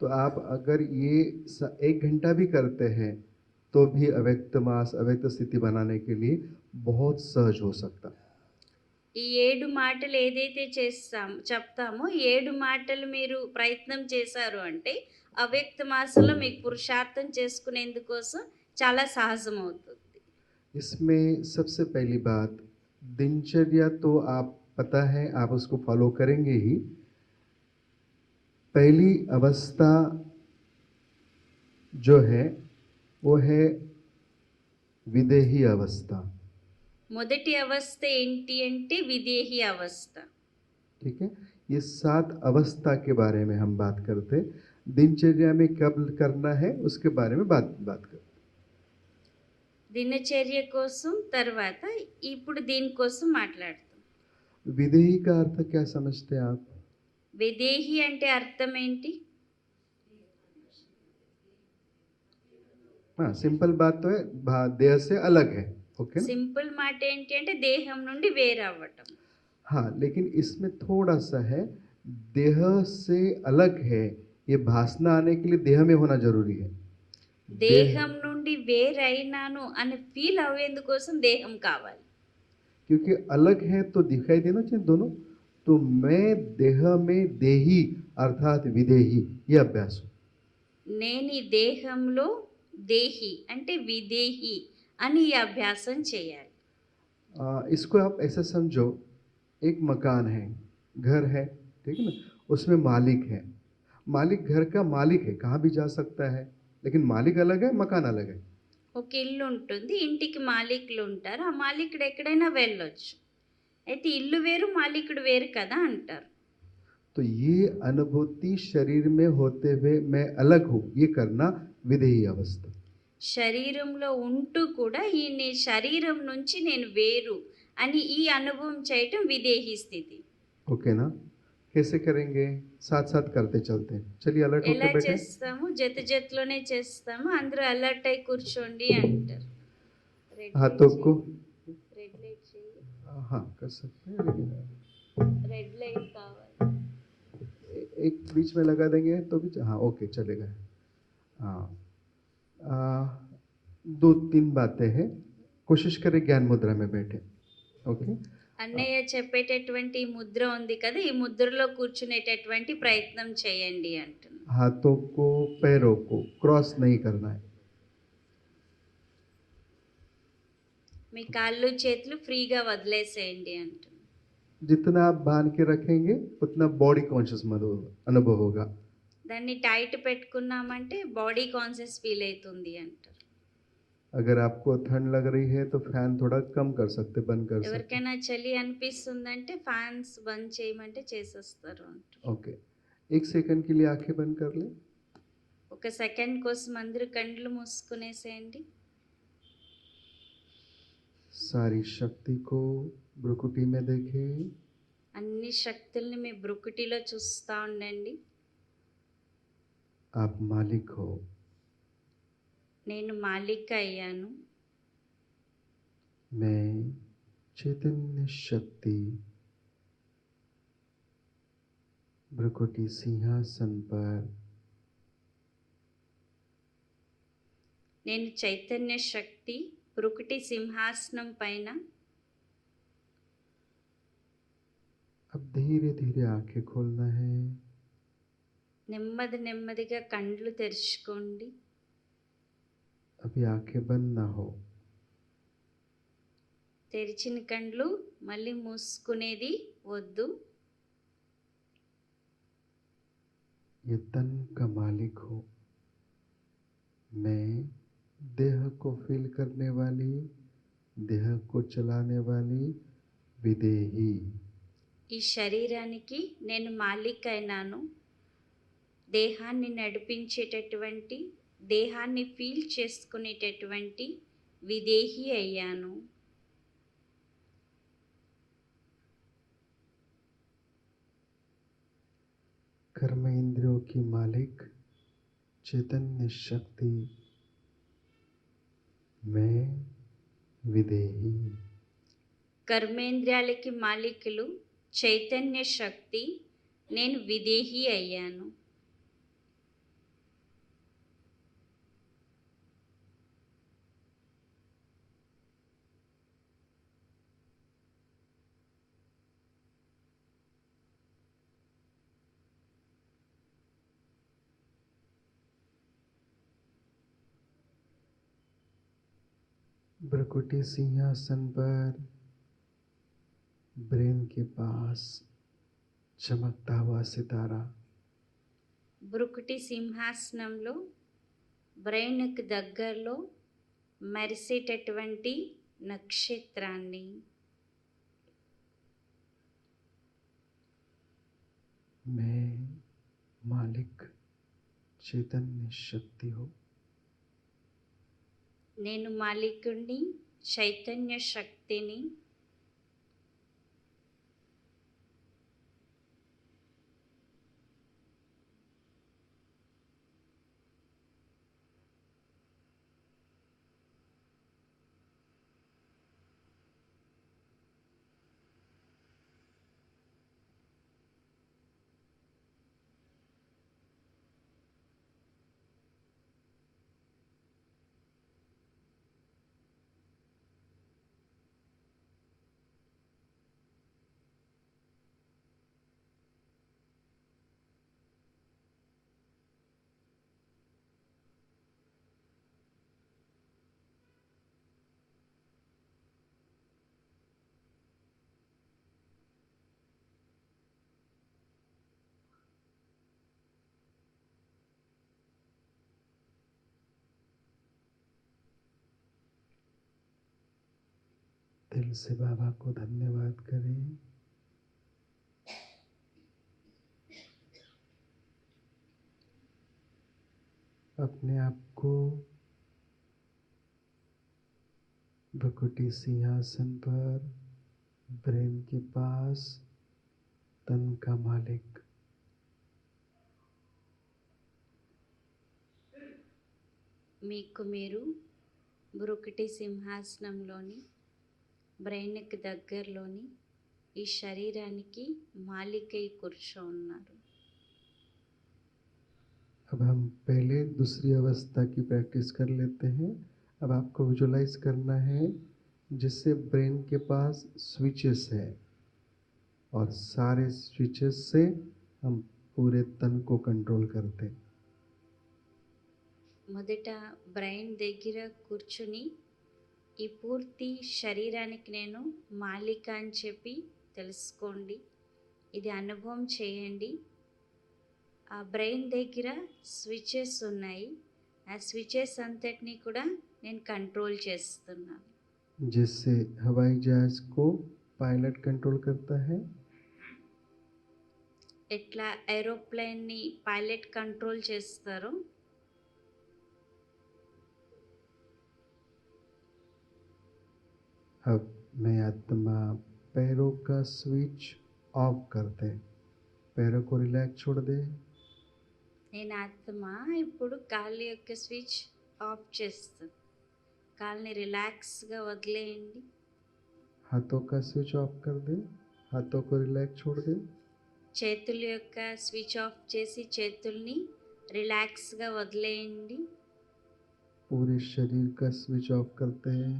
तो आप अगर ये 1 घंटा भी करते हैं तो भी अव्यक्त मास, अव्यक्त स्थिति बनाने के लिए बहुत सहज हो सकता है। ఈ 7 మాటలు ఏదైతే చెప్తామో 7 మాటలు మీరు ప్రయత్నం చేశారు అంటే, అవ్యక్త మాసంలో మీకు పురుషార్థం చేసుకునేందుకోసం చాలా సహజమవుతుంది. इसमें सबसे पहली बात, दिनचर्या तो आप पता है आप उसको फॉलो करेंगे ही। पहली अवस्था जो है वो है विदेही अवस्था। మొదటి అవస్థ ఏంటి అంటే విదేహి అవస్థ. ठीक है, ये 7 अवस्था के बारे में हम बात करते हैं। दिनचर्या में कब करना है उसके बारे में बात करते हैं। దినచర్య కోసం తర్వాత ఇప్పుడు దీనికోసం మాట్లాడతాం. विदेही का अर्थ क्या समझते हैं आप? విదేహి అంటే అర్థం ఏంటి? हाँ, सिंपल बात तो है, देह से अलग है। ओके ना? సింపుల్ మాట ఏంటి అంటే దేహం నుండి వేరవ్వటం. हाँ, लेकिन इसमें थोड़ा सा है, देह से अलग है, ये भासना आने के लिए देह में होना जरूरी है। దేహం నుండి వేరైనాను అని ఫీల్ అవ్వేందుకోసం దేహం కావాలి. क्योंकि अलग है तो दिखाई देना चाहिए दोनों। तो मैं देह में देही अर्थात विदेही, ये अभ्यास हो। నేను ఈ దేహంలో దేహి అంటే విదేహి అని ఈ అభ్యాసం చేయాలి. इसको आप ऐसा समझो, एक मकान है, घर है, ठीक है ना, उसमें मालिक है। मालिक घर का मालिक है, कहाँ भी जा सकता है, लेकिन मालिक अलग है, मकान अलग है। ఒక ఇల్లు ఉంటుంది, ఇంటికి మాలికులు ఉంటారు, ఆ మాలికుడు ఎక్కడైనా వెళ్ళొచ్చు. అయితే ఇల్లు వేరు మాలికుడు వేరు కదా అంటారు. तो ये अनुभूति शरीर में होते हुए मैं अलग हूँ, ये करना विदेही अवस्था। శరీరంలో ఉంటూ కూడా ఈ శరీరం నుంచి నేను వేరు అని ఈ అనుభవం చేయటం విదేహి స్థితి. ओके ना? कैसे करेंगे? साथ साथ करते चलते हैं। चलिए अलर्ट ఎలా होके बैठे। చేస్తాము? జతలోనే చేస్తాము. అందరూ అలర్ట్ అయి కూర్చోండి అంటారు. हाथों को, రెడ్ లైట్ చేయి. हाँ कर सकते हैं, लेकिन రెడ్ లైట్ కావాలి. एक बीच में लगा देंगे तो भी, हाँ ओके चलेगा। हाँ, 2-3 बातें हैं, कोशिश करें ज्ञान मुद्रा में बैठे। ओके, అన్నయ్య చెప్పేటటువంటి ఈ ముద్ర ఉంది కదా, ఈ ముద్రలో కూర్చునేటటువంటి ప్రయత్నం చేయండి అంటున్నా. हाथों को पैरों को क्रॉस नहीं करना है। మీ కాళ్ళు చేతులు ఫ్రీగా వదిలేసేయండి అంటున్నా. जितना आप बांध के रखेंगे उतना बॉडी कॉन्शियस अनुभव होगा। దాన్ని టైట్ పెట్టుకున్నామంటే బాడీ కాన్షియస్ ఫీల్ అవుతుంది అంటారు. अगर आपको ठंड लग रही है तो फैन थोड़ा कम कर सकते, बंद कर सकते। ఎవరికైనా చలి అనిపిస్తుందంటే ఫ్యాన్స్ బంద్ చేయమంటే చేసేస్తారు అంటారు. ओके, 1 सेकंड के लिए आंखें बंद कर लें। ఒక సెకండ్ కోసం అందరూ కళ్ళు మూసుకునేసేయండి. सारी शक्ति को भ्रुकुटी में देखें। అన్ని శక్తుల్ని మీ బ్రుకుటిలో చూస్తూ ఉండండి. आप मालिक हो। నేను మాలిక అయ్యాను. मैं चैतन्य शक्ति भ्रुकुटी सिंहासन पर, నేను చైతన్య శక్తి బ్రుకుటి సింహాసనం పైన. अब धीरे धीरे आंखें खोलना है। నెమ్మది నెమ్మదిగా కళ్ళు తెరుచుకోండి. अभी आंखें बंद ना हो। తెరిచిన కళ్ళు మళ్ళీ మూసుకునేది వద్దు. ये तन का मालिक हो। मैं देह को फील करने वाली, देह को चलाने वाली विदेही। ఈ శరీరానికి నేను మాలిక్ అయినాను. దేహాన్ని నడిపించేటటువంటి, దేహాన్ని ఫీల్ చేసుకునేటటువంటి విదేహి అయ్యాను. कर्म इंद्रियों की मालिक चैतन्य शक्ति मैं विदेही। కర్మేంద్రియాలకి మాలికులు చైతన్య శక్తి, నేను విదేహి అయ్యాను. भ्रकुटी सिंहासन पर ब्रेन के पास चमकता हुआ सितारा, బ్రుకుటి సింహాసనంలో బ్రెయిన్కి దగ్గరలో మెరిసేటటువంటి నక్షత్రాన్ని. मैं मालिक चैतन्य शक्ति हूँ. నేను మాలికుణ్ణి, చైతన్య శక్తిని. दिल से बाबा को धन्यवाद करें. अपने आप को भ्रकुटी सिंहासन पर ब्रेन के पास तन का मालिक, మీకు మీరు బ్రుకుటి సింహాసనంలోని బ్రెయిన్కి దగ్గరలోని ఈ శరీరానికి మాలికై కూర్చోన్నారు. अब हम पहले दूसरी अवस्था की प्रैक्टिस कर लेते हैं. अब आपको विजुलाइज करना है जिससे ब्रेन के पास स्विचेस है और सारे स्विचेस से हम पूरे तन को कंट्रोल करते हैं. మొదట బ్రెయిన్ దగ్గర కూర్చుని ఈ పూర్తి శరీరానికి నేను మాలిక అని చెప్పి తెలుసుకోండి. ఇది అనుభవం చేయండి. ఆ బ్రెయిన్ దగ్గర స్విచెస్ ఉన్నాయి. ఆ స్విచెస్ అంతటినీ కూడా నేను కంట్రోల్ చేస్తున్నాను. जिससे हवाई जहाज को पायलट कंट्रोल करता है, ఎట్లా ఏరోప్లేన్ని పైలట్ కంట్రోల్ చేస్తారో अब मैं आत्मा पैरों का स्विच ऑफ कर दे. पैरों को रिलैक्स छोड़ दे. నేను ఆత్మ ఇప్పుడు కాళ్ళ యొక్క స్విచ్ ఆఫ్ చేస్తాను. కాళ్ళని రిలాక్స్గా వదిలేయండి. हाथों का स्विच ऑफ कर दे. हाथों को रिलैक्स छोड़ दे. చేతుల యొక్క స్విచ్ ఆఫ్ చేసి చేతుల్ని రిలాక్స్గా వదిలేయండి. पूरे शरीर का स्विच ऑफ करते हैं.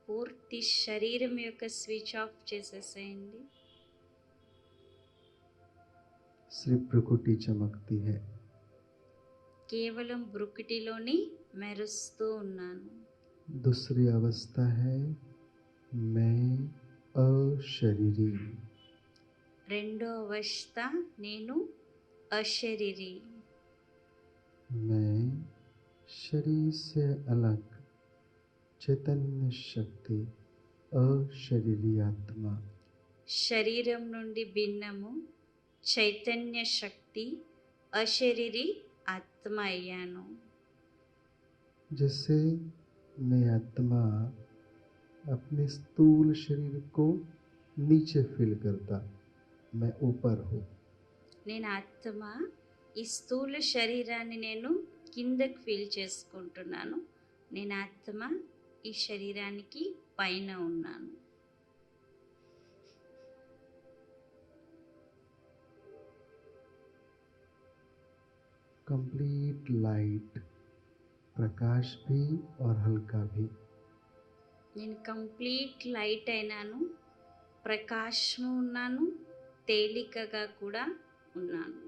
పూర్తి శరీరం యొక్క స్విచ్ ఆఫ్ చేసేసేయండి. सिर्फ भ्रुकुटी चमकती है. కేవలం బ్రుకుటిలోని మెరుస్తూ ఉన్నాను. दूसरी अवस्था है मैं अशरीरी. రెండో అవస్థ నేను అశరీరి. मैं शरीर से अलग चैतन्य शक्ति अशरीरी आत्मा. శరీరం నుండి భిన్నము చైతన్య శక్తి అశరీరి ఆత్మ అయ్యాను. जैसे मैं आत्मा अपने स्थूल शरीर को नीचे फील करता, मैं ऊपर हूँ. నేను ఆత్మ ఈ స్థూల శరీరాన్ని నేను కిందకి ఫీల్ చేసుకుంటున్నాను. నేను ఆత్మ ఈ శరీరానికి పైన ఉన్నాను. कंप्लीट लाइट, प्रकाश भी और हल्का भी. నేను కంప్లీట్ లైట్ అయినాను, ప్రకాశము ఉన్నాను, తేలికగా కూడా ఉన్నాను.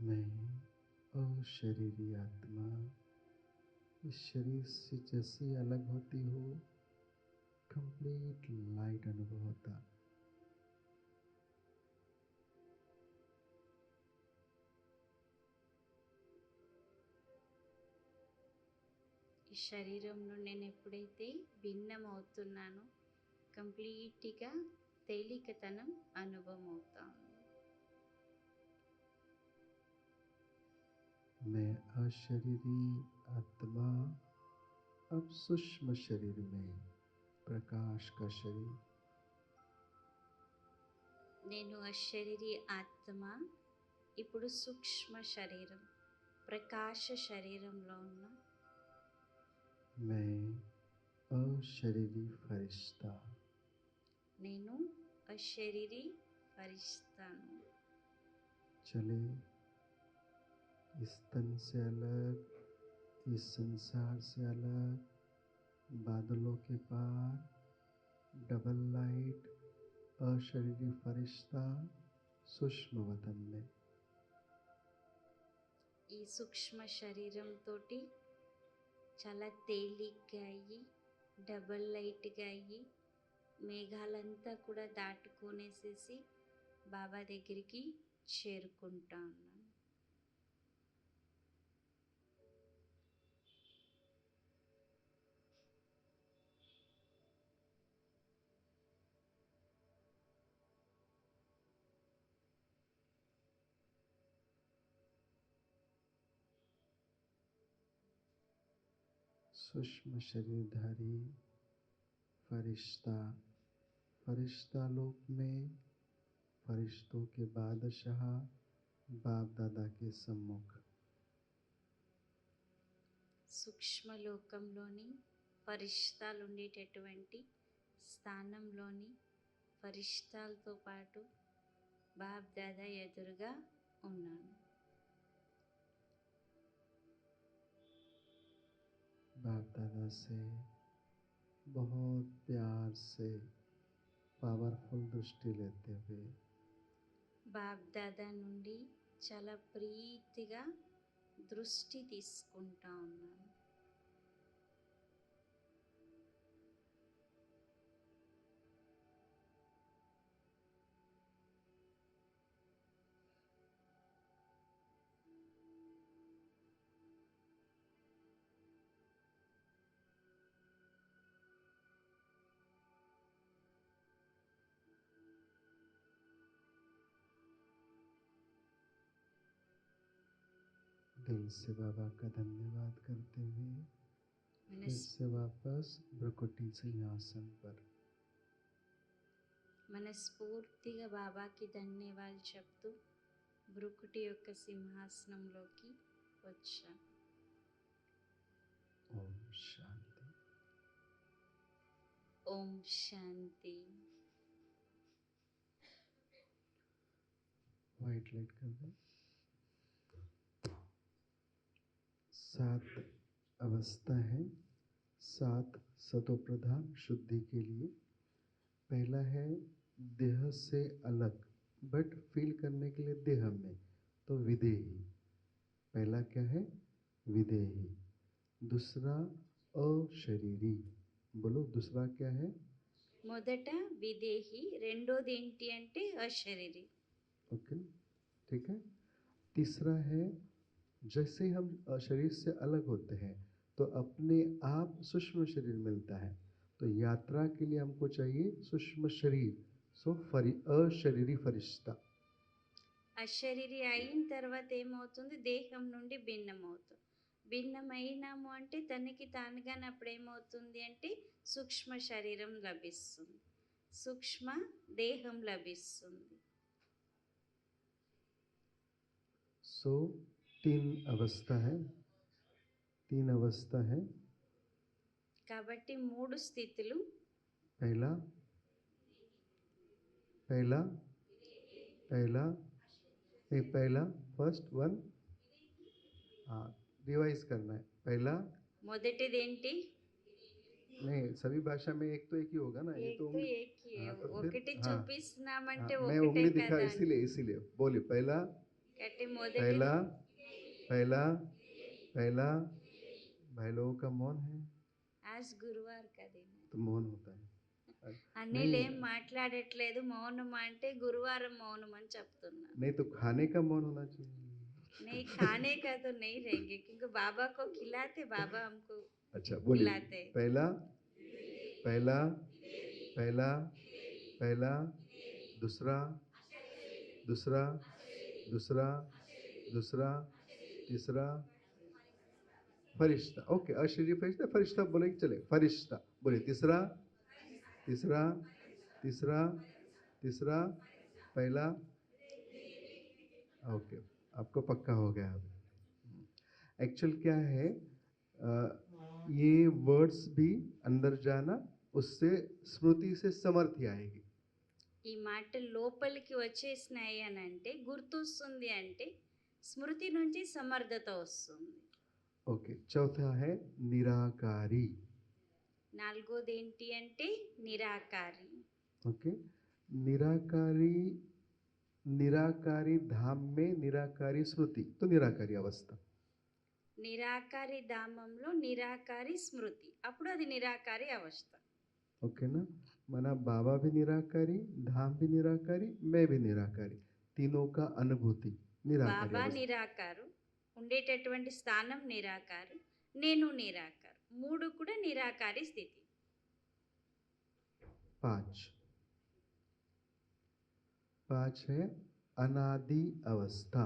मैं अशरीरी आत्मा इस शरीर से जैसे अलग होती हो, कंप्लीट लाइट अनुभव होता। ఈ శరీరంలో నేను ఎప్పుడైతే భిన్నం అవుతున్నానో కంప్లీట్గా తేలికతనం అనుభవం అవుతాను. मैं अशरीरी आत्मा अब सूक्ष्म शरीर में प्रकाश का शरीर, నేను అశరీరి ఆత్మ ఇప్పుడు సూక్ష్మ శరీరం ప్రకాశ శరీరంలో ఉన్న मैं अशरीरी फरिश्ता నేను అశరీరి ఫరిస్తాను. चले इस तन से अलग, इस संसार से अलग, बादलों के पार, डबल लाइट, अशरीरी फरिश्ता सूक्ष्म वतन में। ఈ సూక్ష్మ శరీరంతో చాలా తేలిగ్గా అయ్యి డబల్ లైట్గా అయ్యి మేఘాలంతా కూడా దాటుకొనేసేసి బాబా దగ్గరికి చేరుకుంటా ఉన్నాను. सूक्ष्म शरीरधारी फरिश्ता, फरिश्ता लोक में फरिश्तों के बादशाह बाप दादा के सम्मुख, సూక్ష్మలోకంలోని ఫరిష్తాలు ఉండేటటువంటి స్థానంలోని ఫరిష్తాలతో పాటు బాబ్ దాదా ఎదురుగా ఉన్నాను. बाप दादा से बहुत प्यार से पावरफुल दृष्टि लेते हुए బాబ్ దాదా నుండి చాలా ప్రీతిగా దృష్టి తీసుకుంటా ఉన్నాను. दिल से बाबा का धन्यवाद करते हुए फिर మనస్ से वापस भ्रुकुटी सिंहासन पर। మనస్ఫూర్తిగా బాబాకి ధన్యవాదాలు చెప్తూ భృకుటి యొక్క సింహాసనంలోకి వచ్చాను. ओम शांति। ఓం శాంతి. व्हाइट लाइट कर दो। 7 अवस्था है, 7 सतो प्रधान शुद्धि के लिए। पहला है देह से अलग बट फील करने के लिए देह में, तो विदेही। पहला क्या है? विदेही। दूसरा अशरीरी। बोलो दूसरा क्या है? మొదట విదేహి, రెండోది ఏంటి అంటే అశరీరి. ओके, ठीक है। तीसरा है जैसे हम शरीर से अलग होते हैं तो अपने आप सूक्ष्म शरीर मिलता है, तो यात्रा के लिए हमको चाहिए सूक्ष्म शरीर। सो अशरीरी फरिश्ता। అశరీరి అయిన తర్వాత ఏమవుతుంది? దేహం నుండి భిన్నమవుతుంది. భిన్నమైనాము అంటే తనకి తానుగానే అప్పుడు ఏమవుతుంది అంటే సూక్ష్మ శరీరం లభిస్తుంది, సూక్ష్మ దేహం లభిస్తుంది. सो 3 अवस्था है, 3 अवस्था है। కాబట్టి 3 స్థితులు. पहला पहला पहला नहीं, पहला फर्स्ट वन, हाँ रिवाइज करना है। पहला మొదటిది ఏంటి? नहीं, सभी भाषा में एक तो एक ही होगा ना, ये ఏక్ तो తో उंगली। ఏకీ. हाँ, तो फिर ఒకటి हाँ, చూపిస్తున్నామంటే मैं ఒకటే उंगली दिखा కదా. इसीलिए बोलिए पहला అంటే మొదటి पहला पहला पहला भाई लोगों का मौन है యాజ్ గురువార్ కదేమో. तो मौन होता है అన్నయ్యలు ఏం మాట్లాడట్లేదు మౌనం అంటే గురువారం మౌనం అని చెప్తున్నా. नहीं तो खाने का मौन होना चाहिए नहीं खाने का तो नहीं रहेंगे क्योंकि बाबा को खिलाते, बाबा हमको अच्छा बोलिए खिलाते. पहला पहला पहला पहला दूसरा दूसरा दूसरा दूसरा तीसरा फरिश्ता ओके अशरीरी फरिश्ता फरिश्ता बोलेंगे चले फरिश्ता बोलिए तीसरा तीसरा तीसरा तीसरा पहला ओके आपको पक्का हो गया अब एक्चुअल क्या है ये वर्ड्स भी अंदर जाना उससे स्मृति से समर्थी आएगी ఈ మాటలు లోపలికి వచ్చేసినాయి అని అంటే గుర్తొస్తుంది అంటే స్మృతి నుంచి సమర్థత వస్తుంది. ओके चौथा है निराकारी నాలుగోది ఏంటి అంటే నిరాకారి. ओके निराकारी निराकारी धाम में निराकारी स्मृति तो निराकारी अवस्था నిరాకారి ధామంలో నిరాకారి స్మృతి, అప్పుడు అది నిరాకారి అవస్థ. ओके ना माना बाबा भी निराकारी धाम भी निराकारी मैं भी निराकारी तीनों का अनुभूति निराकारी బాబా अवस्था। నిరాకారు, ఉండేటటువంటి స్థానం నిరాకారు, నేను నిరాకారు, మూడు కూడా నిరాకారి స్థితి. 5 है अनादि अवस्था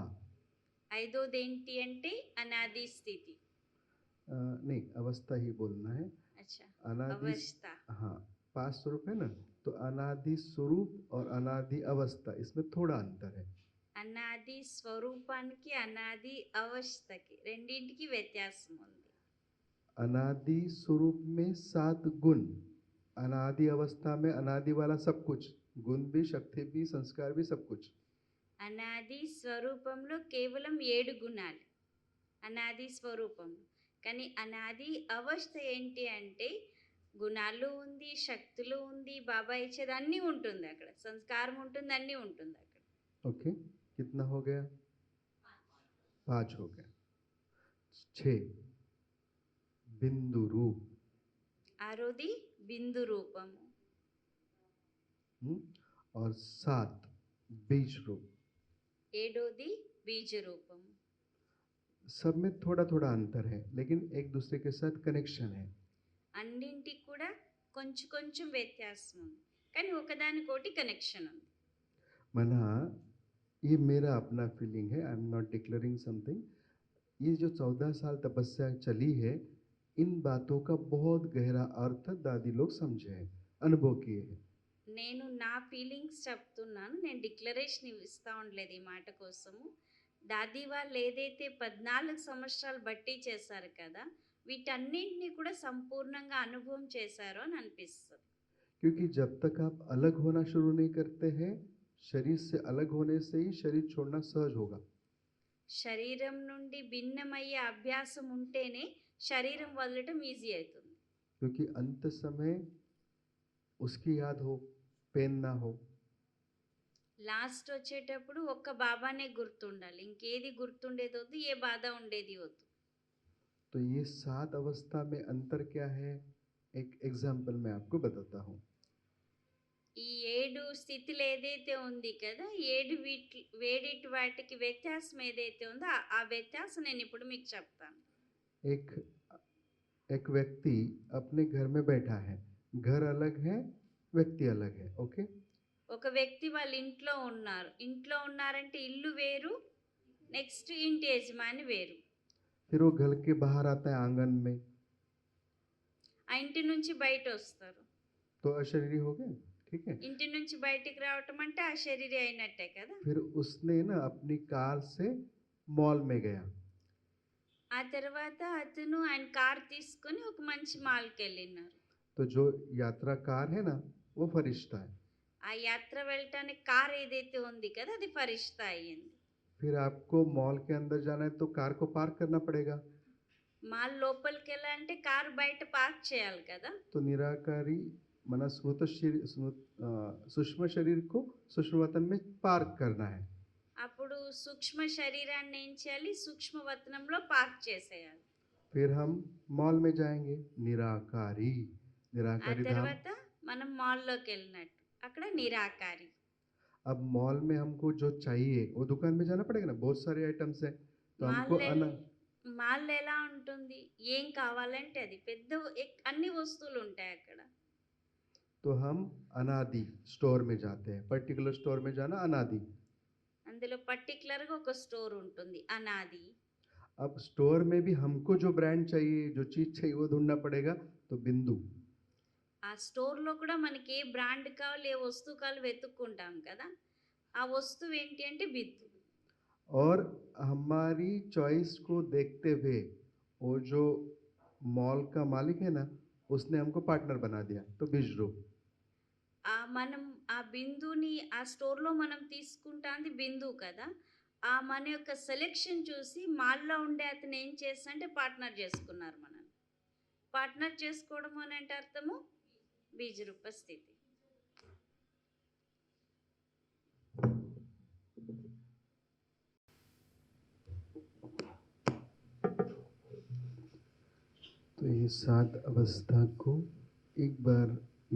ఐదోది ఏంటి అంటే అనాది స్థితి. नहीं अवस्था ही बोलना है అచ్చా, अनादि అవస్థ. हाँ 5 स्वरूप है ना तो अनादि स्वरूप और अनादि अवस्था इसमें थोड़ा अंतर है అనాది స్వరూపానికి అనాది అవస్థకి రెండింటికి వ్యత్యాసం ఉంది. अनादि स्वरूप में 7 गुण अनादि अवस्था में अनादि वाला सब कुछ गुण भी शक्ति भी संस्कार भी सब कुछ అనాది స్వరూపంలో కేవలం 7 గుణాలు అనాది స్వరూపంలో. కానీ అనాది అవస్థ ఏంటి అంటే గుణాలు ఉంది, శక్తులు ఉంది, బాబా ఇచ్చేది అన్నీ ఉంటుంది అక్కడ, సంస్కారం ఉంటుంది, అన్నీ ఉంటుంది అక్కడ. ओके कितना हो गया 5 हो गया 6 बिंदु रूप ఆరోది బిందు రూపము, और 7 बीज रूप ఏడోది బీజ రూపము. सब में थोड़ा थोड़ा अंतर है लेकिन एक दूसरे के साथ कनेक्शन है అన్నింటికి కూడా కొంచెం కొంచెం వ్యత్యాసం ఉంది, కానీ ఒకదానికోటి కనెక్షన్ ఉంది. मना ये मेरा अपना फीलिंग है I am not declaring something ये जो 14 साल तपस्या चली है इन बातों का बहुत गहरा अर्थ दादी लोग समझे हैं अनुभव किए हैं నేను నా ఫీలింగ్స్ చెప్తున్నాను, నేను డిక్లరేషన్ ఇస్తా ఉండలేదు ఈ మాట కోసము. దాది వాళ్ళు ఏదైతే 14 సంవత్సరాలు బట్టి చేశారు కదా, వీటన్నింటినీ కూడా సంపూర్ణంగా అనుభవం చేశారో అని అనిపిస్తుంది. क्योंकि जब तक आप अलग होना शुरू नहीं करते हैं शरीर से अलग होने से ही शरीर छोड़ना सहज होगा శరీరం నుండి భిన్నమయ్యే అభ్యాసం ఉంటేనే శరీరం వదలటం ఈజీ అవుతుంది. क्योंकि अंत समय उसकी याद हो पेन ना हो లాస్ట్ వచ్చేటప్పుడు ఒక్క బాబానే గుర్తుండాలి, ఇంకేది గుర్తుండేది వద్దు, ఏ బాధ ఉండేది వద్దు. तो ये 7 अवस्था में अंतर क्या है एक एग्जाम्पल मैं आपको बताता हूँ ఈ 7 స్థితిలో ఏదైతే ఉంది కదా, 7 వేడిటి వాటికి వ్యత్యాసం ఏదైతే ఉందో ఆ వ్యత్యాసం నేను ఇప్పుడు మీకు చెప్తాను. एक एक व्यक्ति अपने घर में बैठा है घर अलग है व्यक्ति अलग है ओके ఒక వ్యక్తి వాళ్ళ ఇంట్లో ఉన్నారంటే ఇల్లు వేరు, నెక్స్ట్ ఇంటి యజమాని వేరు. फिर वो घर के बाहर आता है आंगन में ఆ ఇంటి నుంచి బయట వస్తారు. तो अशरीरी हो गए ठीक है ఇంటి నుంచి బయటికి రావటం అంటే ఆ శరీరం అయినట్టే కదా. फिर उसने ना अपनी कार से मॉल में गया ఆ తర్వాత అతను ఆయన కార్ తీసుకొని ఒక మంచి మాల్కి వెళ్ళినారు. तो जो यात्रा कार है ना वो फरिश्ता है ఆ యాత్ర వెళ్ళటానికి కార్ ఏదైతే ఉంది కదా అది ఫరిష్తా అయ్యింది. फिर आपको मॉल के अंदर जाना है तो कार को पार्क करना पड़ेगा మాల్ లోపలికి వెళ్ళాలంటే కారు బయట పార్క్ చేయాలి కదా. तो निराकारी मना सूक्ष्म शरीर को सूक्ष्म वतन में पार्क करना है అప్పుడు సూక్ష్మ శరీరాన్ని ఏం చేయాలి? సూక్ష్మవతనంలో పార్క్ చేసేయాలి. फिर हम मॉल में जाएंगे, निराकारी ఆ निराकारी धाम। తర్వాత మనం మాల్‌లోకెళ్ళినట్టు. అక్కడ నిరాకారి. अब मॉल में हमको जो चाहिए वो दुकान में जाना पड़ेगा ना, बहुत सारे आइटम्स हैं तो हमको మాల్ మాల్ ఎలా ఉంటుంది? ఏం కావాలంటే అది. పెద్ద అన్ని వస్తువులుంటాయి అక్కడ. तो हम अनादि स्टोर में जाते हैं, पर्टिकुलर स्टोर में जाना अनादि। అందులో పర్టిక్యులర్‌గా ఒక స్టోర్ ఉంటుంది. అనాది. अब स्टोर में भी हमको जो ब्रांड चाहिए, जो चीज चाहिए वो ढूंढना पड़ेगा, तो बिंदु। ఆ స్టోర్‌లో కూడా మనకి ఏ బ్రాండ్ కావాలి, ఏ వస్తువు కావాలో వెతుక్కుంటాం కదా! ఆ వస్తువు ఏంటి అంటే బిందు. और हमारी चॉइस को देखते हुए वो जो मॉल का मालिक है ना, उसने हमको पार्टनर बना दिया, तो बिजरू। మనం ఆ బిందుని ఆ స్టోర్‌లో మనం తీసుకుంటాంది బిందువు కదా! మన యొక్క సెలక్షన్ చూసి మాల్‌లో ఉండే అతను ఏం చేసాడంటే పార్ట్నర్ చేసుకున్నారు మనల్ని. పార్ట్నర్ చేసుకోవడం అనంటే అర్థము బీజరూప స్థితి. तो ये 7 अवस्था को एक बार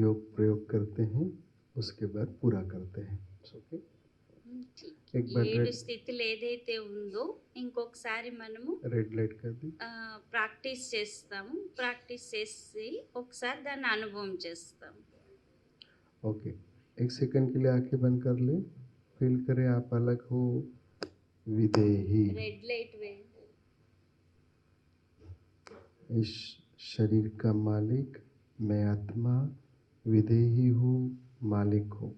योग प्रयोग करते हैं, उसके बाद पूरा करते हैं। ओके, ठीक. एक बार 7 रेड స్థితులు ఏదైతే ఉందో ఇంకొకసారి మనము रेड लाइट कर दी। ప్రాక్టీస్ చేస్తాము. ప్రాక్టీస్ చేసి ఒకసారి దాన్ని అనుభవం చేస్తాము. ओके, एक सेकंड के लिए आंखें बंद कर ले, फील करें आप अलग हो, विदेही। రెడ్ లైట్ వేయండి. इस शरीर का मालिक मैं आत्मा, विदेही हूँ, मालिक हूँ।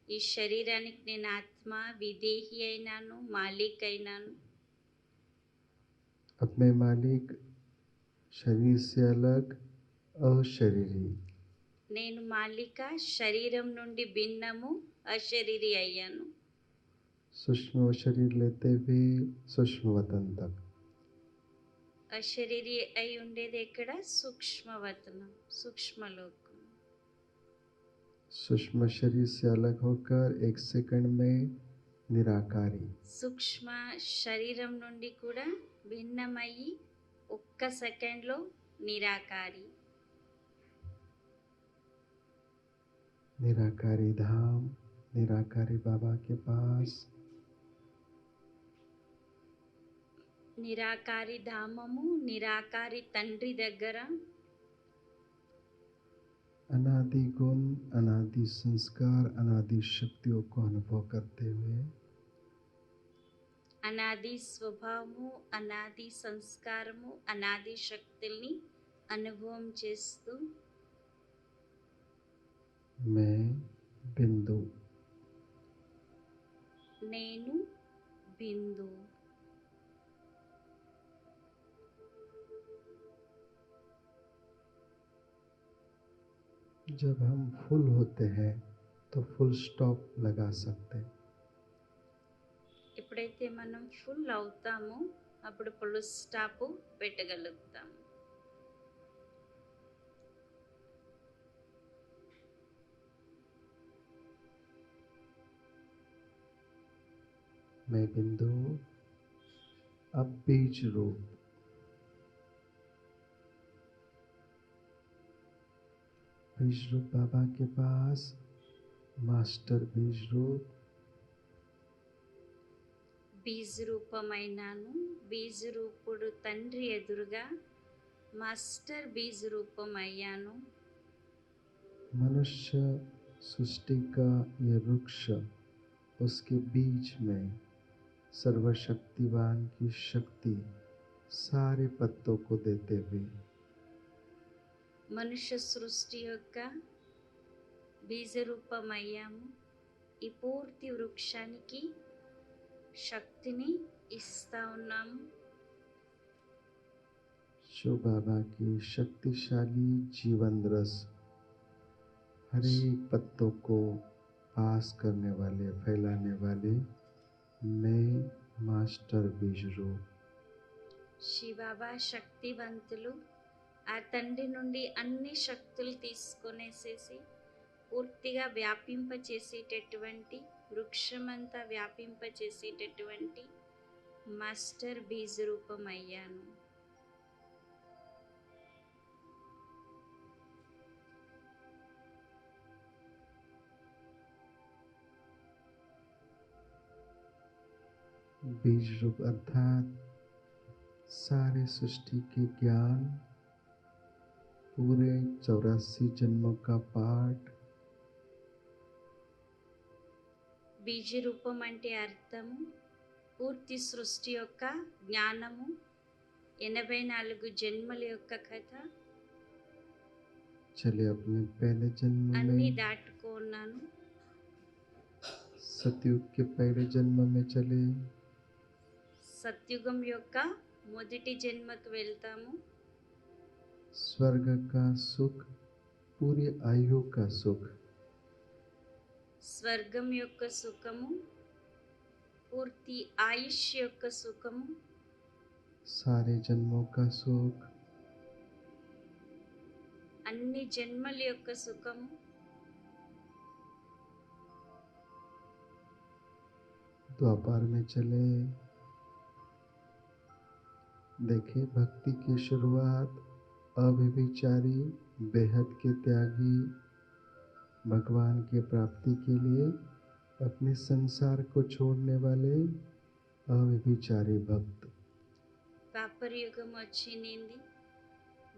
ఈ శరీరానికి నేను ఆత్మ, విదేహి అయినాను, మాలిక్ అయినాను. अब मैं मालिक शरीर से अलग अशरीरी। నేను మాలిక, శరీరం నుండి భిన్నము, అశరీరి అయ్యాను. सूक्ष्म शरीर लेते हुए सूक्ष्म वतन तक। అశరీరి అయి ఉండేది ఎక్కడ? సూక్ష్మవతనం, సూక్ష్మలోకం. सूक्ष्म शरीर से अलग होकर एक सेकंड में निराकारी। సూక్ష్మ శరీరం నుండి కూడా భిన్నమయ్యి ఒక్క సెకండ్లో నిరాకారి. निराकारी धाम, निराकारी बाबा के पास। నిరాకారి ధామము, నిరాకారి తండ్రి దగ్గర. अनादि गुण, अनादि संस्कार, अनादि शक्तियों को अनुभव करते हुए అనాది స్వభావము, అనాది సంస్కారము, అనాది శక్తుల్ని అనుభవం చేస్తూ मैं बिंदु। నేను బిందు. जब हम फुल होते हैं तो फुल स्टॉप लगा सकते हैं। ఎప్పుడైతే మనం ఫుల్ అవుతామో అప్పుడు ఫుల్ స్టాప్ పెట్టగలుగుతాము. मैं बिंदु, अब बीज रूप। बीज रूप बाबा के पास, मास्टर बीज रूप। బీజ రూపమైనాను. బీజ రూపుడు తండ్రి ఎదురుగా మాస్టర్ బీజ రూపం అయ్యాను. मनुष्य सृष्टि का ये वृक्ष, उसके बीच में सर्वशक्तिवान की शक्ति सारे पत्तों को देते हुए మనుష్య సృష్టి యొక్క బీజ రూపం అయ్యాము. ఈ పూర్తి వృక్షానికి శక్తిని ఇస్తా ఉన్నాము. जो बाबा की शक्तिशाली जीवन रस हर एक पत्तों को पास करने वाले, फैलाने वाले मैं मास्टर बीज रूप। శివబాబా శక్తివంతులు ఆ తండ్రి నుండి అన్ని శక్తులు తీసుకొనేసేసి పూర్తిగా వ్యాపింపచేసేటటువంటి వృక్షమంతా వ్యాపింపచేసేటటువంటి మాస్టర్ బీజ రూపం అయ్యాను. बीज रूप अर्थात सारे सृष्टि के ज्ञान, पूरे 84 जन्मों का पाठ, బీజ రూపం అంటే అర్థము పూర్తి సృష్టి యొక్క జ్ఞానము, 84 జన్మల యొక్క కథ चले अपने पहले जन्म అన్నీ में, దాటుకున్నాను. सतयुग के पहले जन्म में चले, సత్యుగం యొక్క మొదటి జన్మకు వెళ్తాము. स्वर्ग का सुख, पूरी आयु का सुख, స్వర్గం యొక్క సుఖము, పూర్తి ఆయుష్ యొక్క సుఖము, सारे जन्मों का सुख, అన్ని జన్మల యొక్క సుఖము, द्वापर में चले। देखे भक्ति की शुरुआत, अव्यभिचारी, बेहद के त्यागी, भगवान की प्राप्ति के लिए अपने संसार को छोड़ने वाले अव्यभिचारी भक्त। ద్వాపర యుగం వచ్చింది.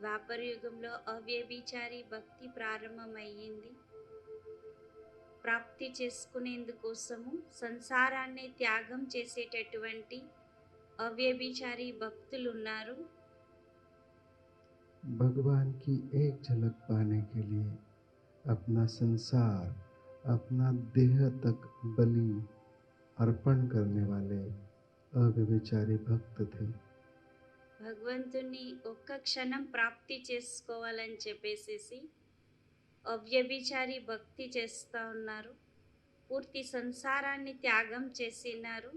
ద్వాపర యుగంలో అవ్యభిచారి భక్తి ప్రారంభమయ్యింది. ప్రాప్తి చేసుకునేందుకోసము సంసారాన్ని త్యాగం చేసేటటువంటి అవ్యభిచారి భక్తులు ఉన్నారు. भगवान की एक झलक पाने के लिए अपना संसार, अपना देह तक बलि अर्पण करने वाले अव्यभिचारी भक्त थे। భగవంతుని ఒక్క క్షణం ప్రాప్తి చేసుకోవాలని చెప్పేసి అవ్యభిచారి భక్తి చేస్తూ ఉన్నారు. పూర్తి సంసారాన్ని త్యాగం చేసినారు.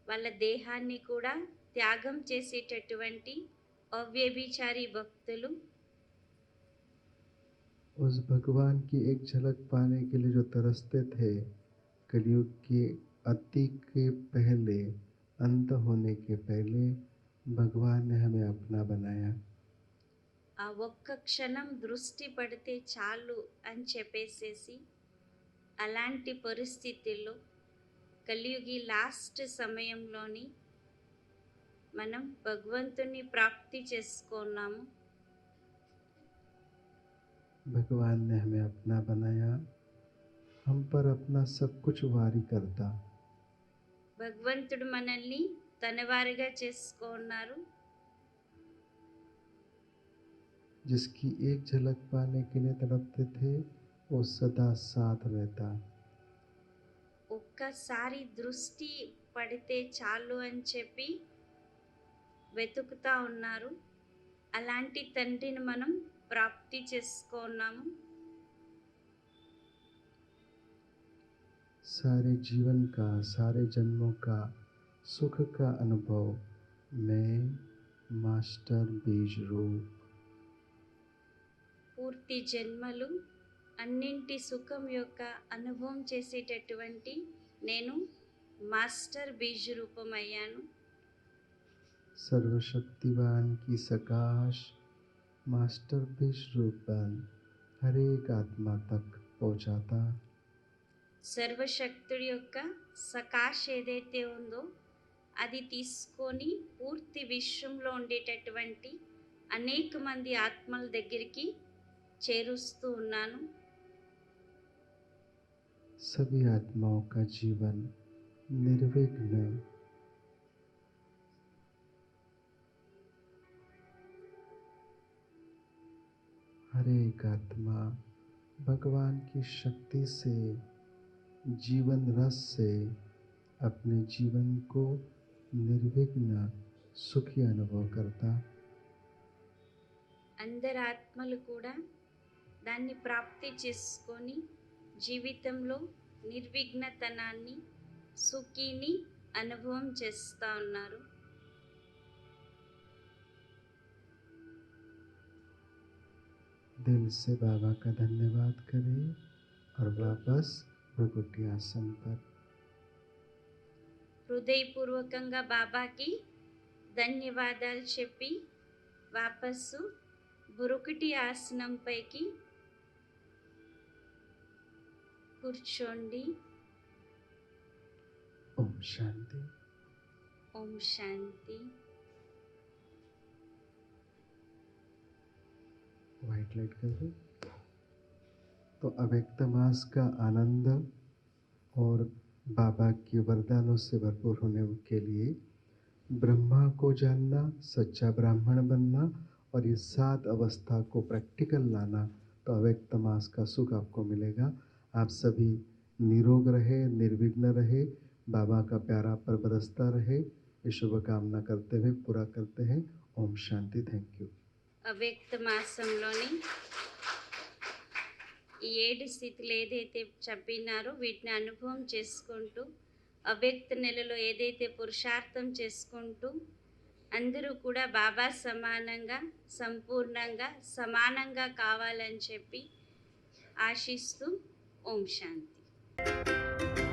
వాళ్ళ దేహాన్ని కూడా త్యాగం చేసేటటువంటి అవ్యభిచారి భక్తులు. उस भगवान की एक झलक पाने के लिए जो तरसते थे, कलयुग के अति के पहले, अंत होने के पहले भगवान ने हमें अपना बनाया। ఆ ఒక్క క్షణం దృష్టి పడితే చాలు అని చెప్పేసేసి అలాంటి పరిస్థితుల్లో కలియుగి లాస్ట్ సమయంలోని మనం భగవంతుని ప్రాప్తి చేసుకున్నాము. भगवान ने हमें अपना बनाया, हम पर अपना सब कुछ वारी करता। భగవంతుడు మనల్ని తనవారిగా చేసుకున్నారు. जिसकी एक झलक पाने के लिए तड़पते थे, वो सदा साथ रहता। ఒక్కసారి దృష్టి పడితే చాలు అని చెప్పి వెతుకుతా ఉన్నారు. అలాంటి తండ్రిని మనం ప్రాప్తి చేసుకున్నాము. सारे जीवन का, सारे जन्मों का सुख का अनुभव मैं मास्टर बीज रूप, పూర్తి జన్మలు అన్నింటి సుఖం యొక్క అనుభవం చేసేటటువంటి నేను మాస్టర్ బీజ రూపం అయ్యాను. सर्वशक्तिवान की सकाश मास्टर बीज रूप बन हर एक आत्मा तक पहुँचाता। సర్వశక్తుడి యొక్క సకాశ్ ఏదైతే ఉందో అది తీసుకొని పూర్తి విశ్వంలో ఉండేటటువంటి అనేక మంది ఆత్మల దగ్గరికి చేరుస్తూ ఉన్నాను. सभी आत्माओं का जीवन निर्विघ्न, हर एक आत्मा भगवान की शक्ति से, जीवन रस से अपने जीवन को निर्विघ्न सुखी अनुभव करता। అందరి ఆత్మలు కూడా దాన్ని ప్రాప్తి చేసుకొని జీవితంలో నిర్విఘ్నతనాన్ని, సుఖీని అనుభవం చేస్తూ ఉన్నారు. दिल से बाबा का धन्यवाद करें और वापस भ्रुकुटी आसन पर హృదయపూర్వకంగా బాబాకి ధన్యవాదాలు చెప్పి వాపస్సు బురుకుటి ఆసనం పైకి కూర్చోండి. ओम शांति। ఓం శాంతి. वाइट लाइट कर दो। तो अव्यक्त मास का आनंद और बाबा के वरदानों से भरपूर होने के लिए ब्रह्मा को जानना, सच्चा ब्राह्मण बनना और ये 7 अवस्था को प्रैक्टिकल लाना, तो अव्यक्त मास का सुख आपको मिलेगा। आप सभी निरोग रहे, निर्विघ्न रहे, बाबा का प्यारा पर बरसता रहे, ये शुभकामना करते हुए पूरा करते हैं। ओम शांति। Thank you. అవ్యక్త మాసంలోని ఈ 7 స్థితులు ఏదైతే చెప్పినారో వీటిని అనుభవం చేసుకుంటూ అవ్యక్త నెలలో ఏదైతే పురుషార్థం చేసుకుంటూ అందరూ కూడా బాబా సమానంగా సంపూర్ణంగా సమానంగా కావాలని చెప్పి ఆశిస్తూ ఓం శాంతి.